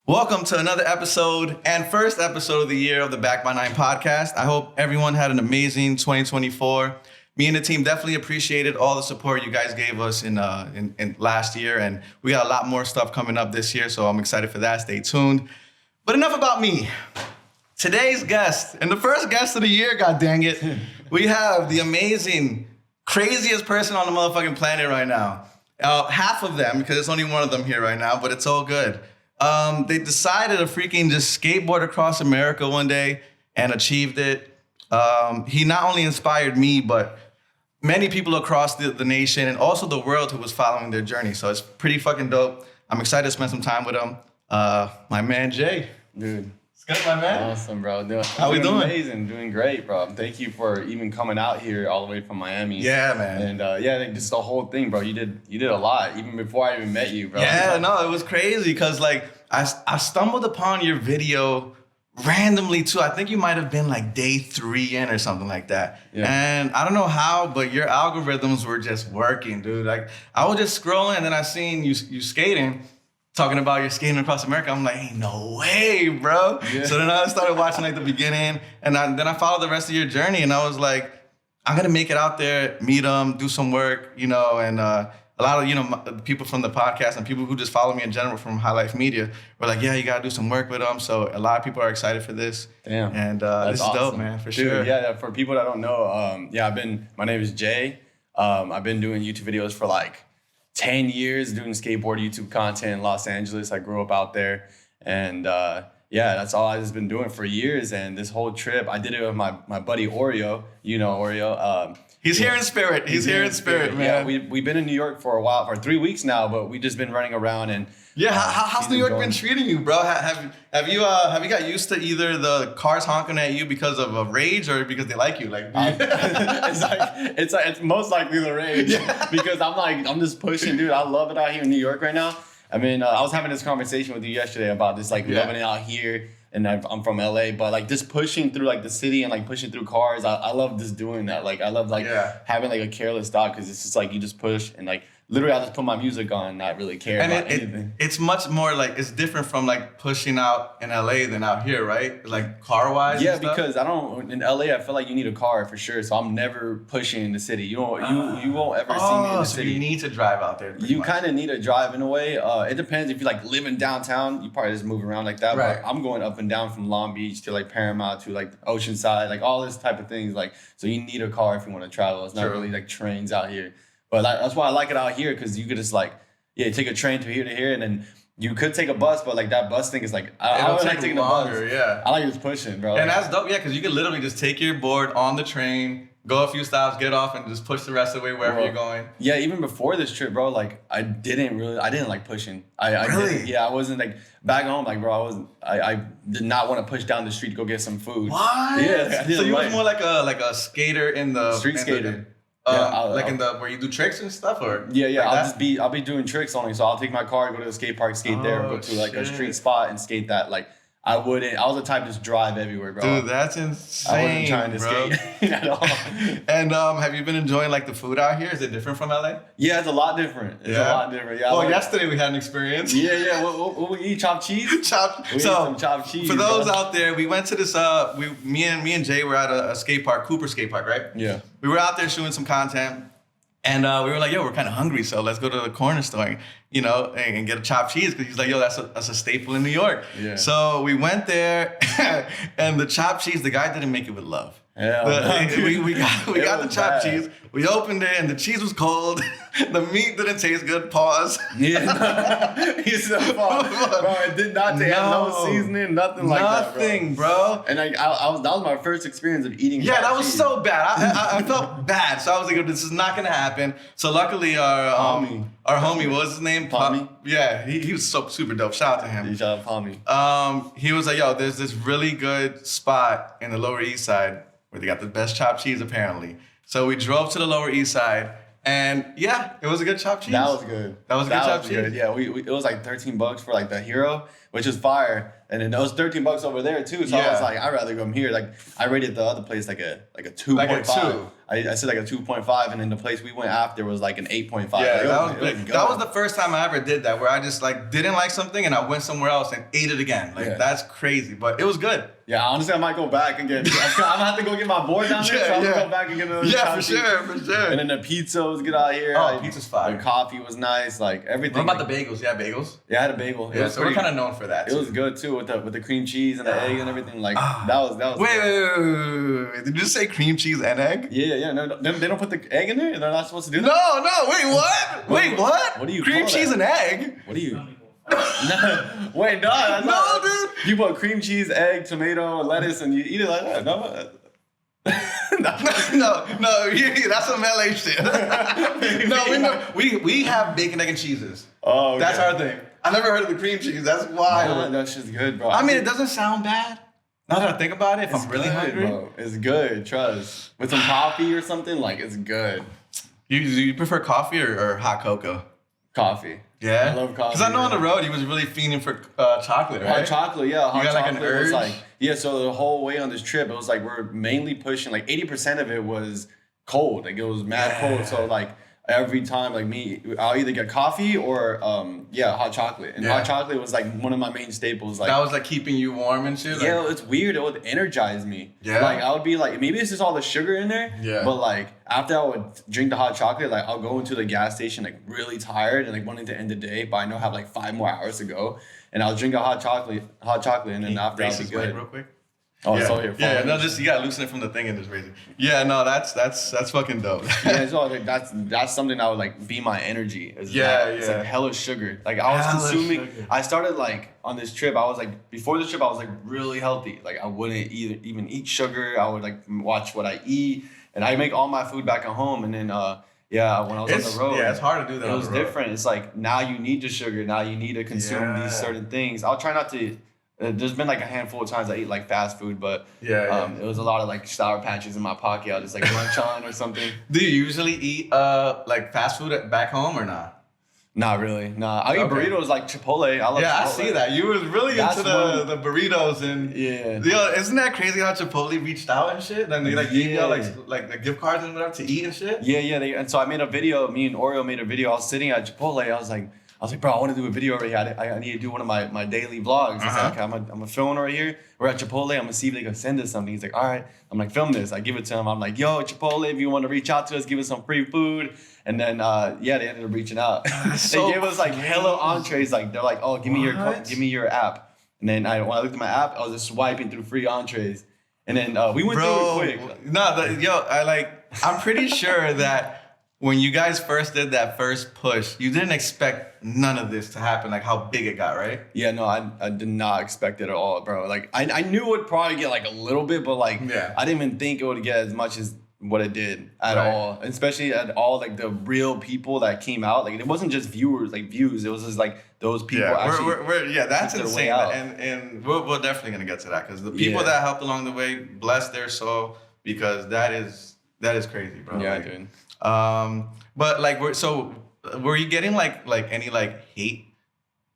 Welcome to another episode and first episode of the year of the Back by Nine podcast. I hope everyone had an amazing 2024. Me and the team definitely appreciated all the support you guys gave us in last year, and we got a lot more stuff coming up this year, so I'm excited for that. Stay tuned. But enough about me. Today's guest, and the first guest of the year, god dang it, we have the amazing, craziest person on the motherfucking planet right now. Half of them, because there's only one of them here right now, but it's all good. They decided to freaking just skateboard across America one day and achieved it. He not only inspired me, but many people across the nation and also the world who was following their journey. So it's pretty fucking dope. I'm excited to spend some time with him. My man, Jay. Dude. It's good, my man. Awesome, bro. How we doing? Amazing. Doing great, bro. Thank you for even coming out here all the way from Miami. Yeah, man. And just the whole thing, bro. You did a lot even before I even met you, bro. Yeah, no, it was crazy because like I stumbled upon your video randomly too. I think you might have been like day 3 in or something like that. Yeah. And I don't know how, but your algorithms were just working, dude. Like I was just scrolling and then I seen you skating, talking about your skating across America. I'm like, ain't no way, bro. Yeah. So then I started watching like the beginning and then I followed the rest of your journey and I was like, I'm gonna make it out there, meet them, do some work, and a lot of, people from the podcast and people who just follow me in general from High Life Media were like, yeah, you got to do some work with them. So a lot of people are excited for this. Damn. And this is awesome. Dope, man, for Dude, sure. Yeah, for people that don't know, my name is Jay. I've been doing YouTube videos for like 10 years, doing skateboard YouTube content in Los Angeles. I grew up out there. And that's all I've just been doing for years. And this whole trip, I did it with my buddy Orio. You know Orio. He's here in spirit. He's here in spirit, man. Yeah, we've been in New York for a while, for 3 weeks now, but we just been running around and how's New York been treating you, bro? Have you got used to either the cars honking at you because of rage or because they like you? Like, it's most likely the rage because I'm just pushing, dude. I love it out here in New York right now. I mean, I was having this conversation with you yesterday about this, loving it out here. And I'm from LA, but like just pushing through like the city and like pushing through cars. I love just doing that. Like I love having like a careless dog because it's just like you just push and like literally I just put my music on and not really care about anything. It's much more like it's different from like pushing out in LA than out here, right? Like car wise. Yeah, because in LA I feel like you need a car for sure. So I'm never pushing in the city. You won't ever see me in the city. You need to drive out there. You kind of need to drive in a way. It depends if you like live in downtown. You probably just move around like that. Right. But I'm going up and down from Long Beach to like Paramount to like Oceanside, like all this type of things. Like so you need a car if you want to travel. It's not really like trains out here. But that's why I like it out here because you could just take a train to here and then you could take a bus, but like that bus thing is like I don't like taking longer, a bus. Yeah. I like just pushing, bro. And that's dope, because you can literally just take your board on the train, go a few stops, get off, and just push the rest of the way wherever you're going. Yeah, even before this trip, bro, like I didn't like pushing. Really? I wasn't like back home, like bro, I did not want to push down the street to go get some food. What? Yeah. So you was more like a skater in the street skater. Where you do tricks and stuff, or I'll be doing tricks only. So I'll take my car, go to the skate park, skate there, go to like a street spot and skate that. Like I was the type to just drive everywhere, bro. Dude, that's insane. I wasn't trying to skate at all. And have you been enjoying like the food out here? Is it different from LA? Yeah, it's a lot different. Yeah. Well, yesterday we had an experience. Yeah. What we eat? Chopped cheese? We ate some chopped cheese. For those out there, we went to this, me and Jay were at a skate park, Cooper skate park, right? Yeah. We were out there shooting some content. And we were like, yo, we're kind of hungry, so let's go to the corner store, and get a chopped cheese. Because he's like, yo, that's a staple in New York. Yeah. So we went there, and the chopped cheese, the guy didn't make it with love. Yeah. We got the chopped cheese. We opened it, and the cheese was cold. The meat didn't taste good. Pause. Yeah. He said, bro, it did not taste no seasoning, nothing like that, bro. Nothing, bro. And that was my first experience of eating. Yeah, that was so bad. I felt bad, so I was like, this is not gonna happen. So luckily, our homie, what was his name? Pommy. Yeah, he was so super dope. Shout out to him. Shout out Pommy. He was like, yo, there's this really good spot in the Lower East Side where they got the best chopped cheese apparently. So we drove to the Lower East Side, and it was a good chopped cheese. That was good. That was a good chopped cheese. Good. Yeah, it was like $13 for like the hero, which is fire. And then it was $13 over there too. So I was like, I'd rather come here. Like I rated the other place like a 2.5. Like a 2. I said like a 2.5, and then the place we went after was like an 8.5. Yeah, like, that was big. That was the first time I ever did that, where I just like didn't like something and I went somewhere else and ate it again. Like that's crazy, but it was good. Yeah, honestly, I might go back and get. I'm gonna have to go get my board down there, so I'm gonna go back and get another. Yeah, for sure. And then the pizza was good out here. Oh, pizza's fire. The coffee was nice. Like everything. What about the bagels? Yeah, bagels. Yeah, I had a bagel. Yeah, so we're kind of known for that. It was good too with the cream cheese and the egg and everything. Like that was. Wait. Did you say cream cheese and egg? Yeah. No, they don't put the egg in there. They're not supposed to do that. No. Wait, what? Wait, what? What do you cream call cheese that? and egg? What do you? Wait, no. No, dude. You put cream cheese, egg, tomato, lettuce, and you eat it like that. No. no, that's some LA shit. No, we have bacon, egg, and cheeses. Oh, okay. That's our thing. I never heard of the cream cheese. That's wild. That shit's good, bro. I mean, it doesn't sound bad. Now that I think about it, if I'm really hungry, bro, it's good. Trust. With some coffee or something, like it's good. You prefer coffee or hot cocoa? Coffee. Yeah, I love coffee. Because I know on the road he was really fiending for chocolate, right? Hot chocolate, yeah. Hot you got chocolate like an urge? was like, yeah. So the whole way on this trip, it was like we're mainly pushing like 80% of it was cold. Like it was mad cold. So like every time, like I'll either get coffee or hot chocolate. And hot chocolate was like one of my main staples. Like that was like keeping you warm and shit. Yeah, it's weird. It would energize me. Yeah. Like I would be like, maybe it's just all the sugar in there. Yeah. But like after I would drink the hot chocolate, like I'll go into the gas station like really tired and like wanting to end the day, but I know I have like 5 more hours to go. And I'll drink a hot chocolate, and then after I'll be good. Real quick. Oh, it's all here. Yeah, no, just you gotta loosen it from the thing and just raise it. Yeah, no, that's fucking dope. Yeah, so like, that's something that would like be my energy. It's like hella sugar. Like I was consuming. Sugar. I started like on this trip. I was like before this trip, I was like really healthy. Like I wouldn't even eat sugar. I would like watch what I eat, and I make all my food back at home. And then when I was on the road, it's hard to do that. It was different. It's like now you need the sugar. Now you need to consume these certain things. I'll try not to. There's been like a handful of times I eat like fast food, but it was a lot of like Sour Patches in my pocket. I'll just like munch on or something. Do you usually eat like fast food back home or not? Not really. Nah, I eat burritos like Chipotle. I love Chipotle. I see that. You were really into the burritos and isn't that crazy how Chipotle reached out and shit? And they like gave you like the gift cards and whatever to eat and shit? Yeah. And so I made a video. Me and Orio made a video. I was sitting at Chipotle. I was like, bro, I want to do a video right here. I need to do one of my daily vlogs. He's like, okay, I'm gonna film right here. We're at Chipotle. I'm gonna see if they can send us something. He's like, all right. I'm like, film this. I give it to him. I'm like, yo, Chipotle, if you want to reach out to us, give us some free food. And then, they ended up reaching out. They gave us like hella entrees. Like they're like, oh, give me your app. And then when I looked at my app, I was just swiping through free entrees. And then we went through it quick. No, I'm pretty sure that. When you guys first did that first push, you didn't expect none of this to happen, like how big it got, right? Yeah, no, I did not expect it at all, bro. Like, I knew it would probably get like a little bit, but like, I didn't even think it would get as much as what it did at all. Especially at all like the real people that came out. Like, it wasn't just views. It was just like those people actually. That's insane. And we're definitely gonna get to that because the people that helped along the way, bless their soul, because that is crazy, bro. Yeah, dude. But like, were you getting like any like hate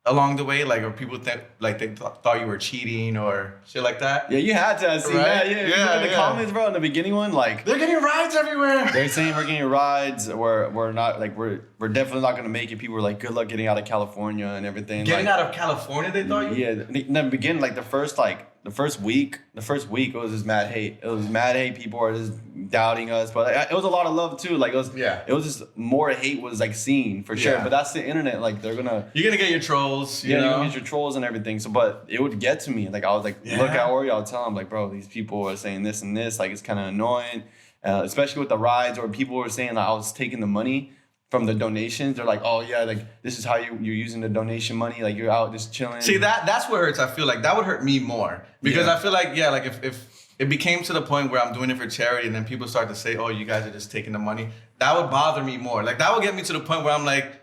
along the way? Like, or people thought you were cheating or shit like that? Yeah, you had to see that. Yeah. In the comments, bro, in the beginning one, like they're getting rides everywhere. They're saying we're getting rides. We're not like we're definitely not gonna make it. People were like, good luck getting out of California and everything. Getting out of California, they thought you? Yeah, in the beginning, like the first week, it was just mad hate. It was mad hate. People were just doubting us, but like, it was a lot of love too. Like it was just more hate was like seen for sure. But that's the internet. Like you're gonna get your trolls. You're gonna get your trolls and everything. So, but it would get to me. Like I was like, look at Orio. I'll tell him like, bro, these people are saying this and this. Like it's kind of annoying, especially with the rides or people were saying like I was taking the money from the donations. They're like, oh yeah, like this is how you're using the donation money. Like you're out just chilling. See that's what hurts. I feel like that would hurt me more because I feel like like if it became to the point where I'm doing it for charity and then people start to say, oh, you guys are just taking the money, that would bother me more. Like that would get me to the point where I'm like,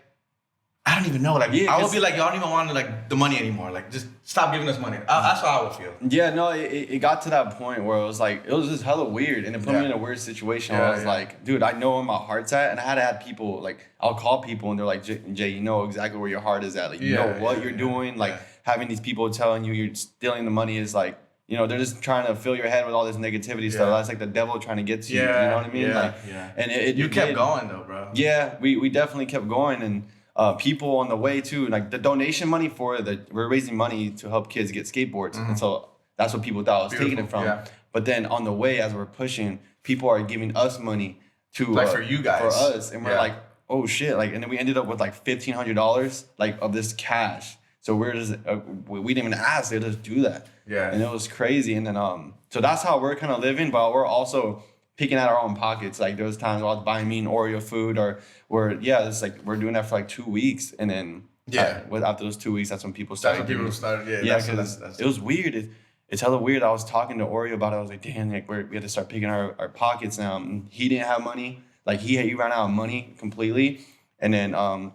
I don't even know. Like, Yeah, I would be like, y'all don't even want like the money anymore. Like, just stop giving us money. That's how I would feel. Yeah, no, it got to that point where it was like, it was just hella weird. And it put me in a weird situation where I was like, dude, I know where my heart's at. And I had to have people, like, I'll call people and they're like, Jay, you know exactly where your heart is at. Like, you know what you're doing. Like, having these people telling you you're stealing the money is like, you know, they're just trying to fill your head with all this negativity stuff. That's like the devil trying to get to you. You know what I mean? And you kept going though, bro. Yeah, we definitely kept going. And people on the way too, like the donation money we're raising money to help kids get skateboards. And so that's what people thought I was taking it from. But then on the way, as we're pushing, people are giving us money to like for you guys, for us. And we're like, oh shit. Like, and then we ended up with like $1,500 like of this cash. So we're just, we didn't even ask, they just do that. Yeah. And it was crazy. And then, so that's how we're kind of living, but we're also picking at our own pockets. Like there was times I was buying me an Oreo food or we're doing that for like 2 weeks. And then after those 2 weeks, that's when people started. Because it was weird. It's hella weird. I was talking to Orio about it. I was like, damn, like we had to start picking our pockets now. And he didn't have money. Like he ran out of money completely. And then I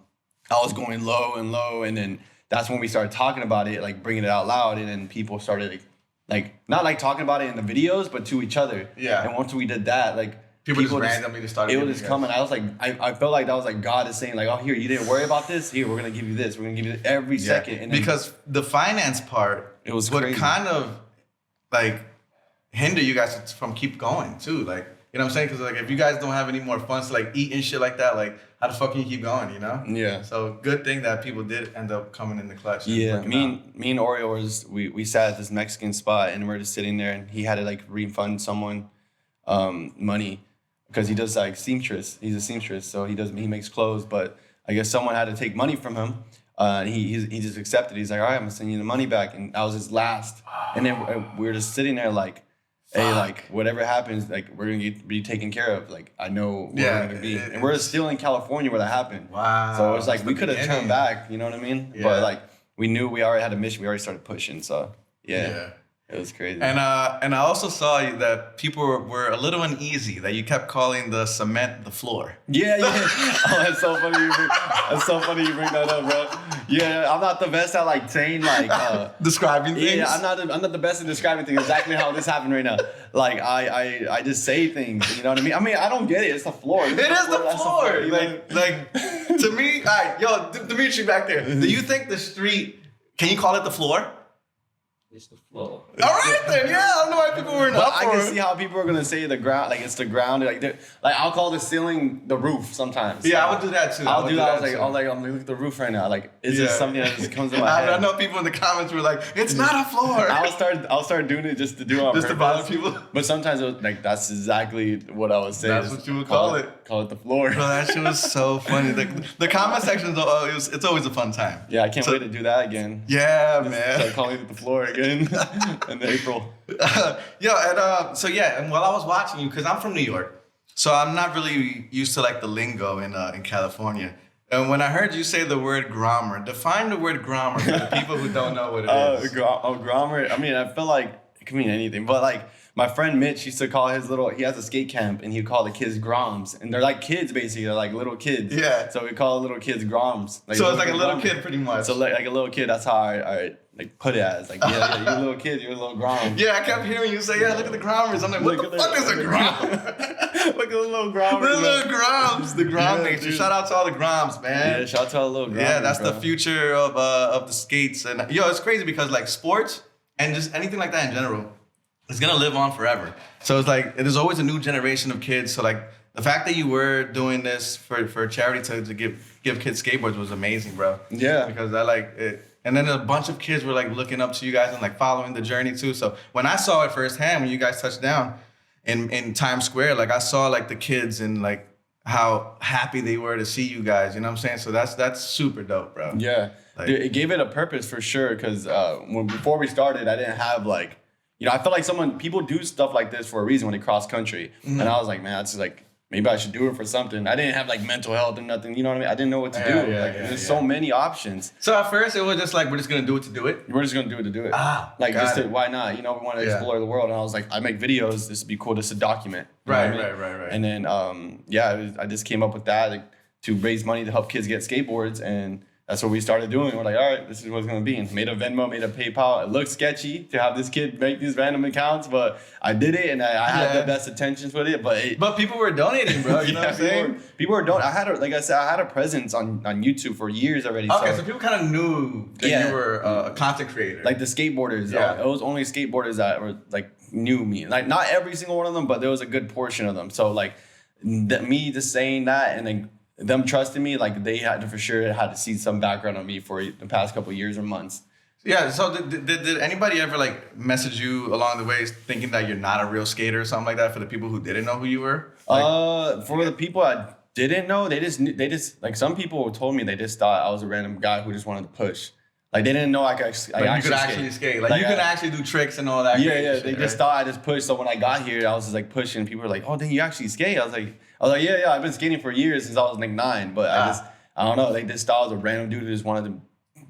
was going low and low. And then that's when we started talking about it, like bringing it out loud. And then people started like not like talking about it in the videos, but to each other. Yeah. And once we did that, like people just randomly just started. It was just coming. I was like, I felt like that was like God is saying like, oh, here, you didn't worry about this. Here, we're gonna give you this. We're gonna give you every second. And because the finance part, it was would crazy. Kind of like hinder you guys from keep going too. Like, you know what I'm saying? Because like if you guys don't have any more funds to like eat and shit like that, like how the fuck can you keep going? You know? Yeah. So good thing that people did end up coming in the clutch. Yeah. Me and Orio we sat at this Mexican spot and we're just sitting there and he had to like refund someone money because he does like seamstress. He's a seamstress, so he makes clothes. But I guess someone had to take money from him. And he just accepted. He's like, all right, I'm gonna send you the money back. And that was his last. And then we were just sitting there like, hey, like whatever happens, like we're gonna be taken care of. Like I know where we're gonna be, and we're still in California where that happened. Wow! So it was like we could have turned back, you know what I mean? Yeah. But like we knew we already had a mission. We already started pushing. So yeah. It was crazy. And I also saw that people were a little uneasy that you kept calling the cement the floor. Yeah. Oh, that's so funny. You bring that up, bro. Yeah, I'm not the best at like saying like describing things. Yeah, I'm not the best at describing things. Exactly how this happened right now. Like I just say things. You know what I mean? I mean I don't get it. It's the floor. It is the floor. Like to me, all right, yo, Dimitri back there. Do you think the street? Can you call it the floor? It's the floor. All right then, yeah. I don't know why people weren't up for it. I can see how people are gonna say the ground, like it's the ground, like I'll call the ceiling the roof sometimes. Yeah, I would do that too. I'll do that. I'm like, I'm looking at the roof right now. Like, it's just something that just comes in my head. I know people in the comments were like, "It's not a floor." I'll start doing it just to do it on just purpose. to bother people. But sometimes it was like that's exactly what I was saying. That's what you would call it. Call it the floor. Bro, that shit was so funny. The comment section it's always a fun time. Yeah, I can't wait to do that again. Yeah, man. Start calling it the floor again. In April. And while I was watching you, because I'm from New York, so I'm not really used to like the lingo in California. And when I heard you say the word grammar, define the word grammar for the people who don't know what it is. Grammar. I mean, I feel like it can mean anything, but like my friend Mitch used to call he has a skate camp and he'd call the kids groms. And they're like kids basically, they're like little kids. Yeah. So we call little kids groms. Like, so it's like a little kid pretty much. So like a little kid, that's how I like put it as. Like, yeah, you're a little kid, you're a little grom. Yeah, I kept hearing you say, yeah, look at the grommers. I'm like, what the fuck is a grom? Look at the little grommers. The little groms. The grom nature. Shout out to all the groms, man. Yeah, shout out to all the little grommers. Yeah, that's the future of the skates. And it's crazy because like sports and just anything like that in general, it's gonna live on forever. So it's like there's always a new generation of kids. So like the fact that you were doing this for charity to give kids skateboards was amazing, bro. Yeah. Because I like it. And then a bunch of kids were like looking up to you guys and like following the journey too. So when I saw it firsthand, when you guys touched down in Times Square, like I saw like the kids and like how happy they were to see you guys. You know what I'm saying? So that's super dope, bro. Yeah. Like, dude, it gave it a purpose for sure. Because before we started, I didn't have like, I feel like people do stuff like this for a reason when they cross country. Mm-hmm. And I was like, man, that's like, maybe I should do it for something. I didn't have like mental health or nothing. You know what I mean? I didn't know what to do. There's so many options. So at first it was just like, we're just going to do it to do it? We're just going to do it to do it. Why not? We want to explore the world. And I was like, I make videos. This would be cool just to document. Right. And then, I just came up with that to raise money to help kids get skateboards. And that's what we started doing. We're like, all right, this is what it's gonna be. And made a Venmo, made a PayPal. It looked sketchy to have this kid make these random accounts, but I did it, and I had the best intentions with it. But people were donating, bro. You know what I'm saying? People were donating. Like I said, I had a presence on YouTube for years already. Okay, so people kind of knew that you were a content creator. Like the skateboarders. It was only skateboarders that were like knew me. Like not every single one of them, but there was a good portion of them. So like me just saying that and then them trusting me, like they had to for sure had to see some background on me for the past couple of years or months. Yeah. So did anybody ever like message you along the way thinking that you're not a real skater or something like that for the people who didn't know who you were? Like, for the people I didn't know, they just like some people told me they just thought I was a random guy who just wanted to push. Like they didn't know I could actually skate. Like you could actually do tricks and all that. Yeah. They just thought I just pushed. So when I got here, I was just like pushing. People were like, "Oh, then you actually skate?" I was like, "Yeah. I've been skating for years since I was like 9." But I don't know. They just thought I was a random dude who just wanted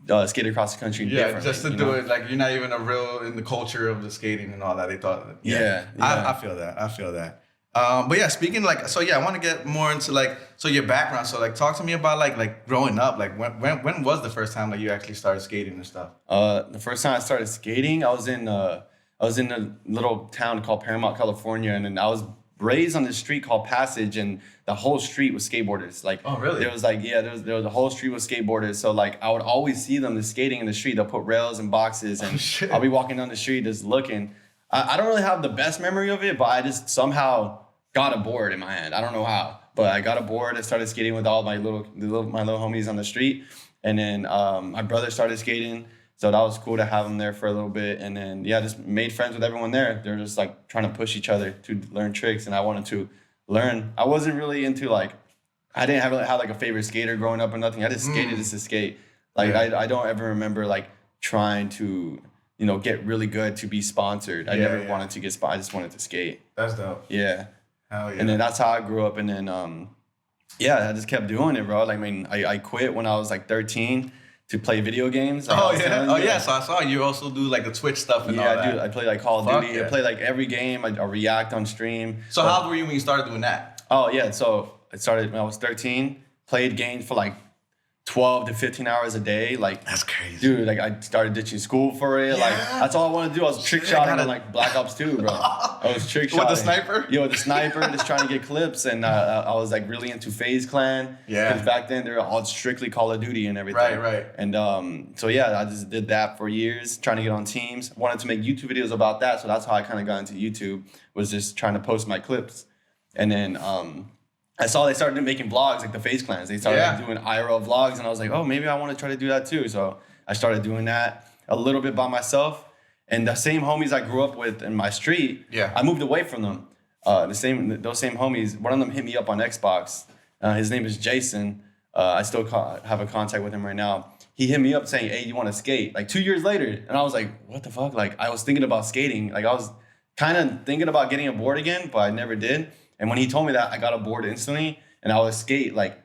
to skate across the country. Yeah, just to do it. Like you're not even a real in the culture of the skating and all that. They thought. I feel that. But yeah, speaking like, so yeah, I want to get more into like, so your background. So like, talk to me about like growing up. Like when was the first time that you actually started skating and stuff? The first time I started skating, I was in a little town called Paramount, California, and then I was raised on this street called Passage, and the whole street was skateboarders. Like, oh really? There was like, there was a whole street with skateboarders. So like, I would always see them just skating in the street. They'll put rails and boxes, and I'll be walking down the street just looking. I don't really have the best memory of it, but I just somehow got a board in my hand. I don't know how, but I got a board. I started skating with all my little homies on the street, and then my brother started skating, so that was cool to have him there for a little bit. And then just made friends with everyone there. They're just like trying to push each other to learn tricks, and I wanted to learn. I wasn't really into like, I didn't have like a favorite skater growing up or nothing. I just skated just to skate. Like I don't ever remember like trying to get really good to be sponsored. I never wanted to get sponsored. I just wanted to skate. That's dope. Yeah. Hell yeah. And then that's how I grew up. And then, I just kept doing it, bro. Like, I mean, I quit when I was like 13 to play video games. So I saw you also do like the Twitch stuff and all that. Yeah, I do. I play like Call of Duty. Yeah. I play like every game. I react on stream. So how old were you when you started doing that? Oh, yeah. So I started when I was 13, played games for like 12 to 15 hours a day. Like, that's crazy. Dude, like I started ditching school for it. Yeah. Like that's all I wanted to do. I was trick shotting on like Black Ops 2, bro. I was trick shotting. With the sniper? Yeah, with the sniper, just trying to get clips. And I was like really into FaZe Clan. Yeah. Because back then they were all strictly Call of Duty and everything. Right. And I just did that for years, trying to get on teams. Wanted to make YouTube videos about that. So that's how I kind of got into YouTube, was just trying to post my clips. And then I saw they started making vlogs, like the FaZe Clans. They started like, doing IRL vlogs, and I was like, oh, maybe I want to try to do that too. So I started doing that a little bit by myself. And the same homies I grew up with in my street, I moved away from them. Those same homies, one of them hit me up on Xbox. His name is Jason. I still have a contact with him right now. He hit me up saying, hey, you want to skate? Like 2 years later. And I was like, what the fuck? Like I was thinking about skating. Like I was kind of thinking about getting a board again, but I never did. And when he told me that, I got a board instantly, and I would skate like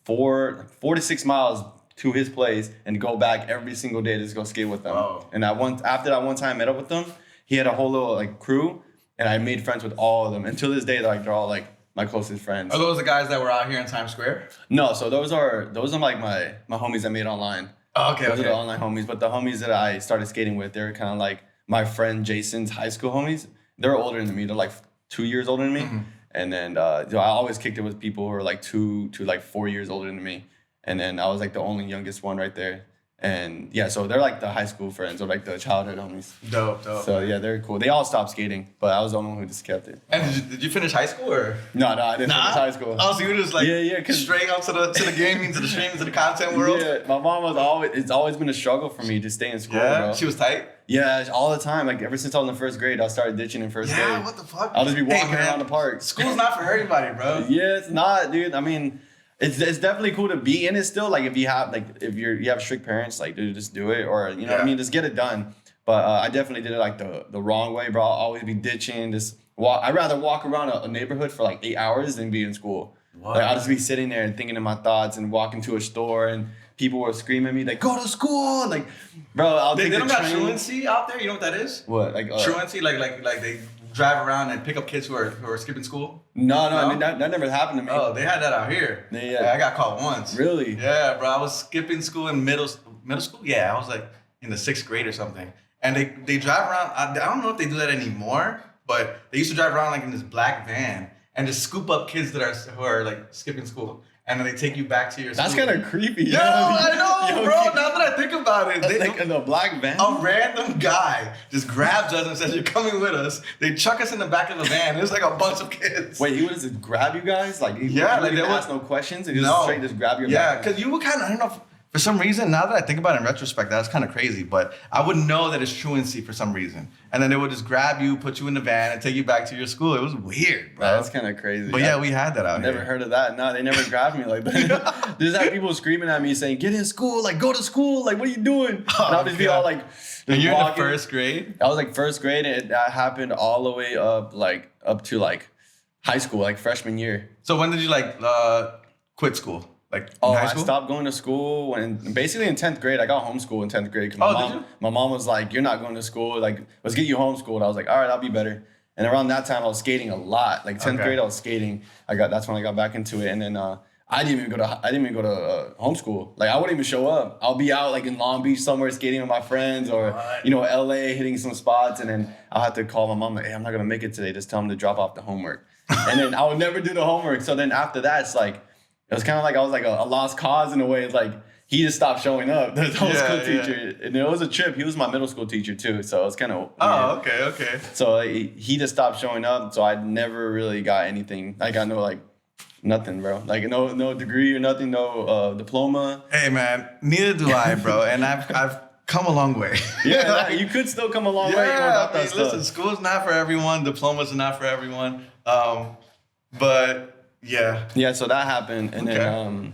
4 to 6 miles to his place and go back every single day to just go skate with them. Oh. And after that one time I met up with them, he had a whole little like crew, and I made friends with all of them. And to this day, like they're all like my closest friends. Are those the guys that were out here in Times Square? No, so those are like my homies I made online. Oh, okay. Those are the online homies, but the homies that I started skating with, they're kind of like my friend Jason's high school homies. They're older than me. They're like 2 years older than me. Mm-hmm. And then I always kicked it with people who were like 2 to like 4 years older than me. And then I was like the only youngest one right there. And yeah, so they're like the high school friends or like the childhood homies. Dope. So yeah, they're cool. They all stopped skating, but I was the only one who just kept it. And did you finish high school or? No, I didn't finish high school. Oh, so you were just like straight up to the gaming, to the streaming, to the content world? Yeah, my mom it's always been a struggle for me to stay in school, bro. She was tight? Yeah, all the time. Like ever since I was in first grade, I started ditching in first grade. Yeah, what the fuck? I'll just be walking around the park. School's not for everybody, bro. Yeah, it's not, dude. I mean, it's definitely cool to be in it still. Like if you have strict parents, like dude, just do it, or you know what I mean, just get it done. But I definitely did it like the wrong way, bro. I'll always be ditching. Just walk. I'd rather walk around a neighborhood for like 8 hours than be in school. What? Like I'll just be sitting there and thinking in my thoughts and walking to a store and people were screaming at me like, "Go to school!" Like, bro, I'll take the train. They don't got truancy out there. You know what that is? What, like truancy? Like they drive around and pick up kids who are skipping school? No, I mean that never happened to me. Oh, they had that out here. Yeah. I got caught once. Really? Yeah, bro. I was skipping school in middle school. Yeah, I was like in the 6th grade or something. And they drive around. I don't know if they do that anymore, but they used to drive around like in this black van and just scoop up kids who are like skipping school. And then they take you back to your school. That's kind of creepy. Yo, I know, bro. Now that I think about it, like in a black van. a random guy just grabs us and says, "You're coming with us." They chuck us in the back of a van. There's like a bunch of kids. Wait, he would just grab you guys? Like, yeah, like they ask no questions and just straight just grab your back? Yeah, because you would kind of, I don't know, for some reason, now that I think about it in retrospect, that's kind of crazy, but I wouldn't know that it's truancy for some reason. And then they would just grab you, put you in the van, and take you back to your school. It was weird, bro. That's kind of crazy. But yeah, we had that out here. Never heard of that. No, they never grabbed me like that. There's that people screaming at me saying, "Get in school, like go to school, like what are you doing?" Oh, and I'll just be all like, and you're walking. in the 1st grade? I was like 1st grade, and that happened all the way up to like high school, like freshman year. So when did you quit school? Like in Oh, high I school? stopped going to school when basically in 10th grade. I got homeschooled in 10th grade. Did you? My mom was like, "You're not going to school. Like, let's get you homeschooled." I was like, "All right, I'll be better." And around that time, I was skating a lot. Like 10th grade, I was skating. That's when I got back into it. And then I didn't even go to homeschool. Like I wouldn't even show up. I'll be out like in Long Beach somewhere skating with my friends, or LA hitting some spots. And then I'll have to call my mom like, "Hey, I'm not gonna make it today. Just tell them to drop off the homework." And then I would never do the homework. So then after that, it's like. It was kind of like I was like a lost cause in a way. It's like he just stopped showing up. The whole school teacher. And it was a trip. He was my middle school teacher too. So it was kind of Oh, okay. So he just stopped showing up. So I never really got anything. I got nothing, bro. Like no degree or nothing, no diploma. Hey man, neither do I, bro. And I've come a long way. Yeah, you could still come a long way without that stuff. Listen, school's not for everyone. Diplomas are not for everyone. But yeah. Yeah, so that happened, and then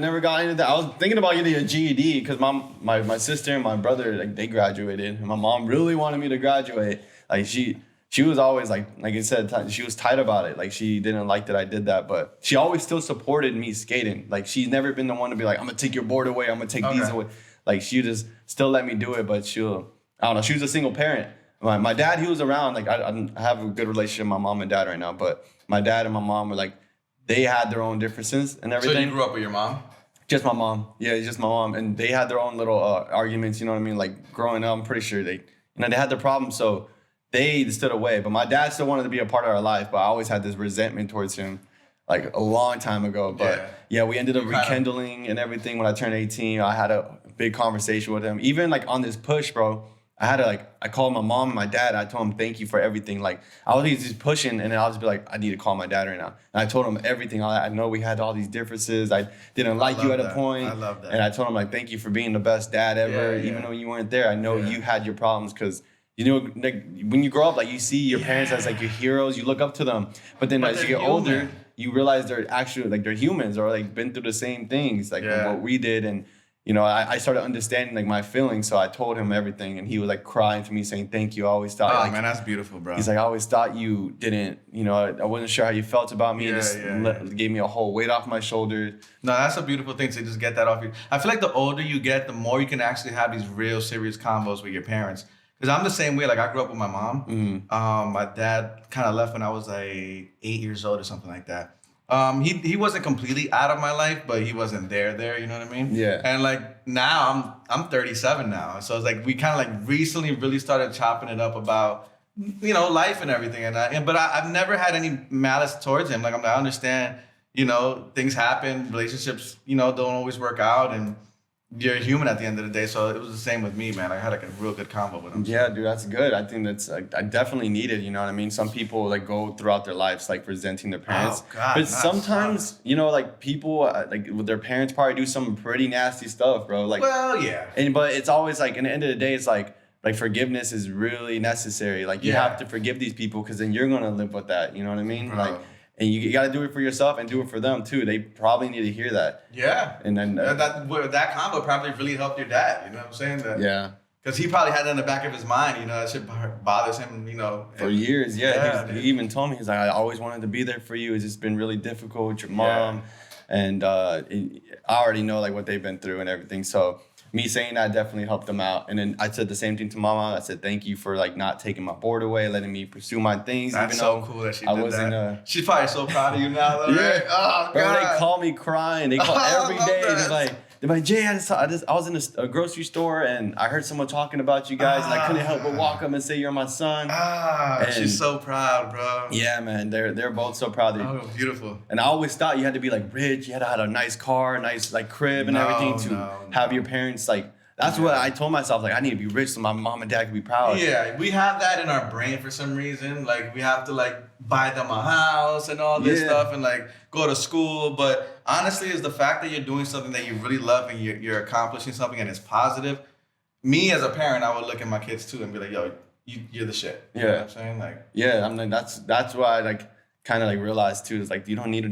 never got into that. I was thinking about getting a GED because my sister and my brother they graduated, and my mom really wanted me to graduate. Like she was always like I said, she was tight about it. Like she didn't like that I did that, but she always still supported me skating. Like she's never been the one to be like, "I'm gonna take your board away. I'm gonna take these away." Like she just still let me do it, but I don't know. She was a single parent. My dad, he was around. Like I have a good relationship with my mom and dad right now, but my dad and my mom were like, they had their own differences and everything. So you grew up with your mom? Just my mom. Yeah, just my mom. And they had their own little arguments, you know what I mean? Like growing up, I'm pretty sure they had their problems. So they stood away. But my dad still wanted to be a part of our life. But I always had this resentment towards him like a long time ago. But yeah we ended up rekindling and everything. When I turned 18, I had a big conversation with him. Even like on this push, bro. I called my mom and my dad. I told them thank you for everything. Like I was just pushing, and then I'll just be like, I need to call my dad right now. And I told him everything. I know we had all these differences. I didn't like you at a point. I love that. And I told him like, thank you for being the best dad ever. Even though you weren't there, I know you had your problems because like when you grow up, like you see your parents as like your heroes. You look up to them, but then as you get older, you realize they're actually like they're humans or like been through the same things like what we did. And I started understanding like my feelings, so I told him everything, and he was like crying to me, saying thank you. I always thought, oh man, that's beautiful, bro. He's like, I always thought you didn't, I wasn't sure how you felt about me. Gave me a whole weight off my shoulders. No, that's a beautiful thing to just get that off you. I feel like the older you get, the more you can actually have these real serious combos with your parents. Because I'm the same way. Like I grew up with my mom. Mm-hmm. My dad kind of left when I was like 8 years old or something like that. He wasn't completely out of my life, but he wasn't there, you know what I mean? Yeah. And like now I'm 37 now. So it's like we kind of like recently really started chopping it up about, life and everything. But I've never had any malice towards him. Like I understand, things happen, relationships, don't always work out, and you're human at the end of the day. So it was the same with me, man. I had like a real good combo with him. Yeah, dude, that's good. I think that's I definitely needed. You know what I mean? Some people like go throughout their lives like resenting their parents. Oh, God, but sometimes like people like with their parents probably do some pretty nasty stuff, bro. Like, well, yeah. But it's always like, in the end of the day, it's like forgiveness is really necessary. Like you have to forgive these people because then you're gonna live with that. You know what I mean? Bro. Like. And you got to do it for yourself and do it for them too. They probably need to hear that. Yeah. And then that combo probably really helped your dad. You know what I'm saying? Yeah. Because he probably had that in the back of his mind. That shit bothers him. For years. Yeah. He even told me, he's like, I always wanted to be there for you. It's just been really difficult with your mom, and I already know like what they've been through and everything. So me saying that definitely helped them out. And then I said the same thing to Mama. I said, thank you for like not taking my board away, letting me pursue my things. That's even so though cool that she I did wasn't, that. She's probably so proud of you now, though, Yeah. right? Oh, Bro, God. they call me crying. They call I every love day. that. They're like, Jay, I was in a grocery store and I heard someone talking about you guys and I couldn't help but walk up and say you're my son. And She's so proud, bro. yeah, man, they're both so proud. Oh, beautiful. And I always thought you had to be like rich, you had to have a nice car, nice like crib and everything to have your parents like. That's what I told myself, like I need to be rich so my mom and dad can be proud. Yeah, we have that in our brain for some reason. Like we have to like buy them a house and all this stuff and like go to school. But honestly, it's the fact that you're doing something that you really love and you're accomplishing something and it's positive. Me as a parent, I would look at my kids too and be like, yo, you're the shit. You know what I'm saying? Like, yeah, I'm like that's why I like kind of like realized too is like you don't need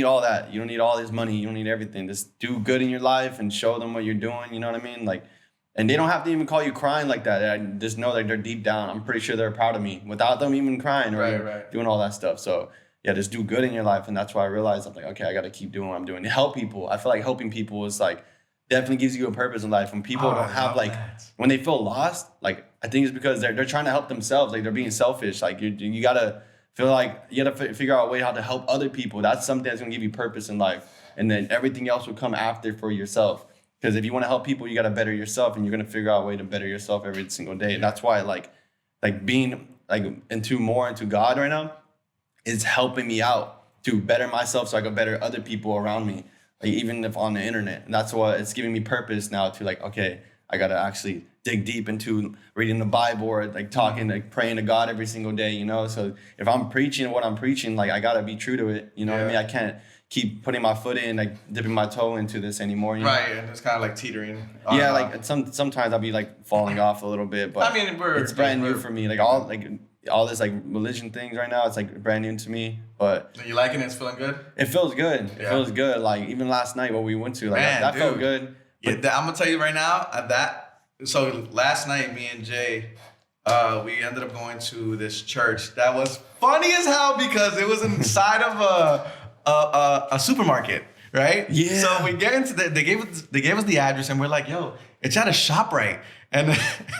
all that. You don't need all this money. You don't need everything. Just do good in your life and show them what you're doing. You know what I mean? Like, and they don't have to even call you crying like that. I just know that they're deep down. I'm pretty sure they're proud of me without them even crying or doing all that stuff. So yeah, just do good in your life. And that's why I realized I'm like, okay, I got to keep doing what I'm doing to help people. I feel like helping people is like definitely gives you a purpose in life. When people don't have like, when they feel lost, like I think it's because they're trying to help themselves. Like they're being selfish. Like you got to feel like you got to figure out a way how to help other people. That's something that's going to give you purpose in life. And then everything else will come after for yourself. Because if you want to help people, you got to better yourself, and you're going to figure out a way to better yourself every single day. And that's why like being like into God right now is helping me out to better myself so I can better other people around me, like even if on the internet. And that's why it's giving me purpose now to like, okay, I got to actually dig deep into reading the Bible or like talking, like praying to God every single day, you know? So if I'm preaching what I'm preaching, like I got to be true to it. You know what I mean? I can't keep putting my foot in, like dipping my toe into this anymore. You know? and it's kind of like teetering. Yeah, like sometimes I'll be like falling off a little bit, but I mean, it's brand new for me. Like all this like religion things right now, it's like brand new to me. But you liking it? It's feeling good? It feels good. It feels good. Like even last night what we went to, like that felt good. Yeah, I'm gonna tell you right now so last night, me and Jay, we ended up going to this church that was funny as hell because it was inside of a supermarket, right? Yeah. So we get into they gave us the address and we're like, yo, it's at a ShopRite, and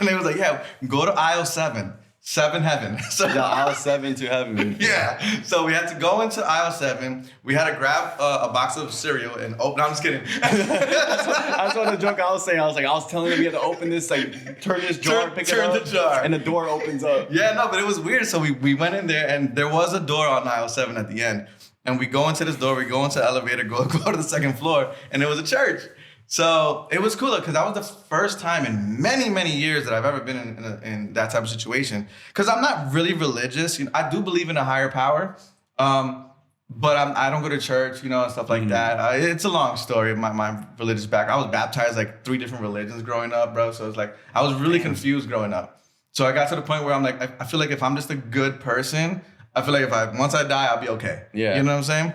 they was like, yeah, go to aisle 7 heaven. So aisle 7 to heaven. Yeah. So we had to go into aisle 7. We had to grab a box of cereal and open. No, I'm just kidding. That's what the joke I was saying. I was telling him we had to open this, like turn this jar, turn the jar, and the door opens up. Yeah, no, but it was weird. So we went in there and there was a door on aisle 7 at the end. And we go into this door, we go into the elevator, go to the second floor, and it was a church. So it was cool because that was the first time in many, many years that I've ever been in that type of situation. Because I'm not really religious. You know, I do believe in a higher power, but I don't go to church, you know, and stuff like that. It's a long story, my religious background. I was baptized like 3 different religions growing up, bro. So it's like I was really confused growing up. So I got to the point where I'm like, I feel like if I'm just a good person, I feel like once I die, I'll be okay. Yeah. You know what I'm saying?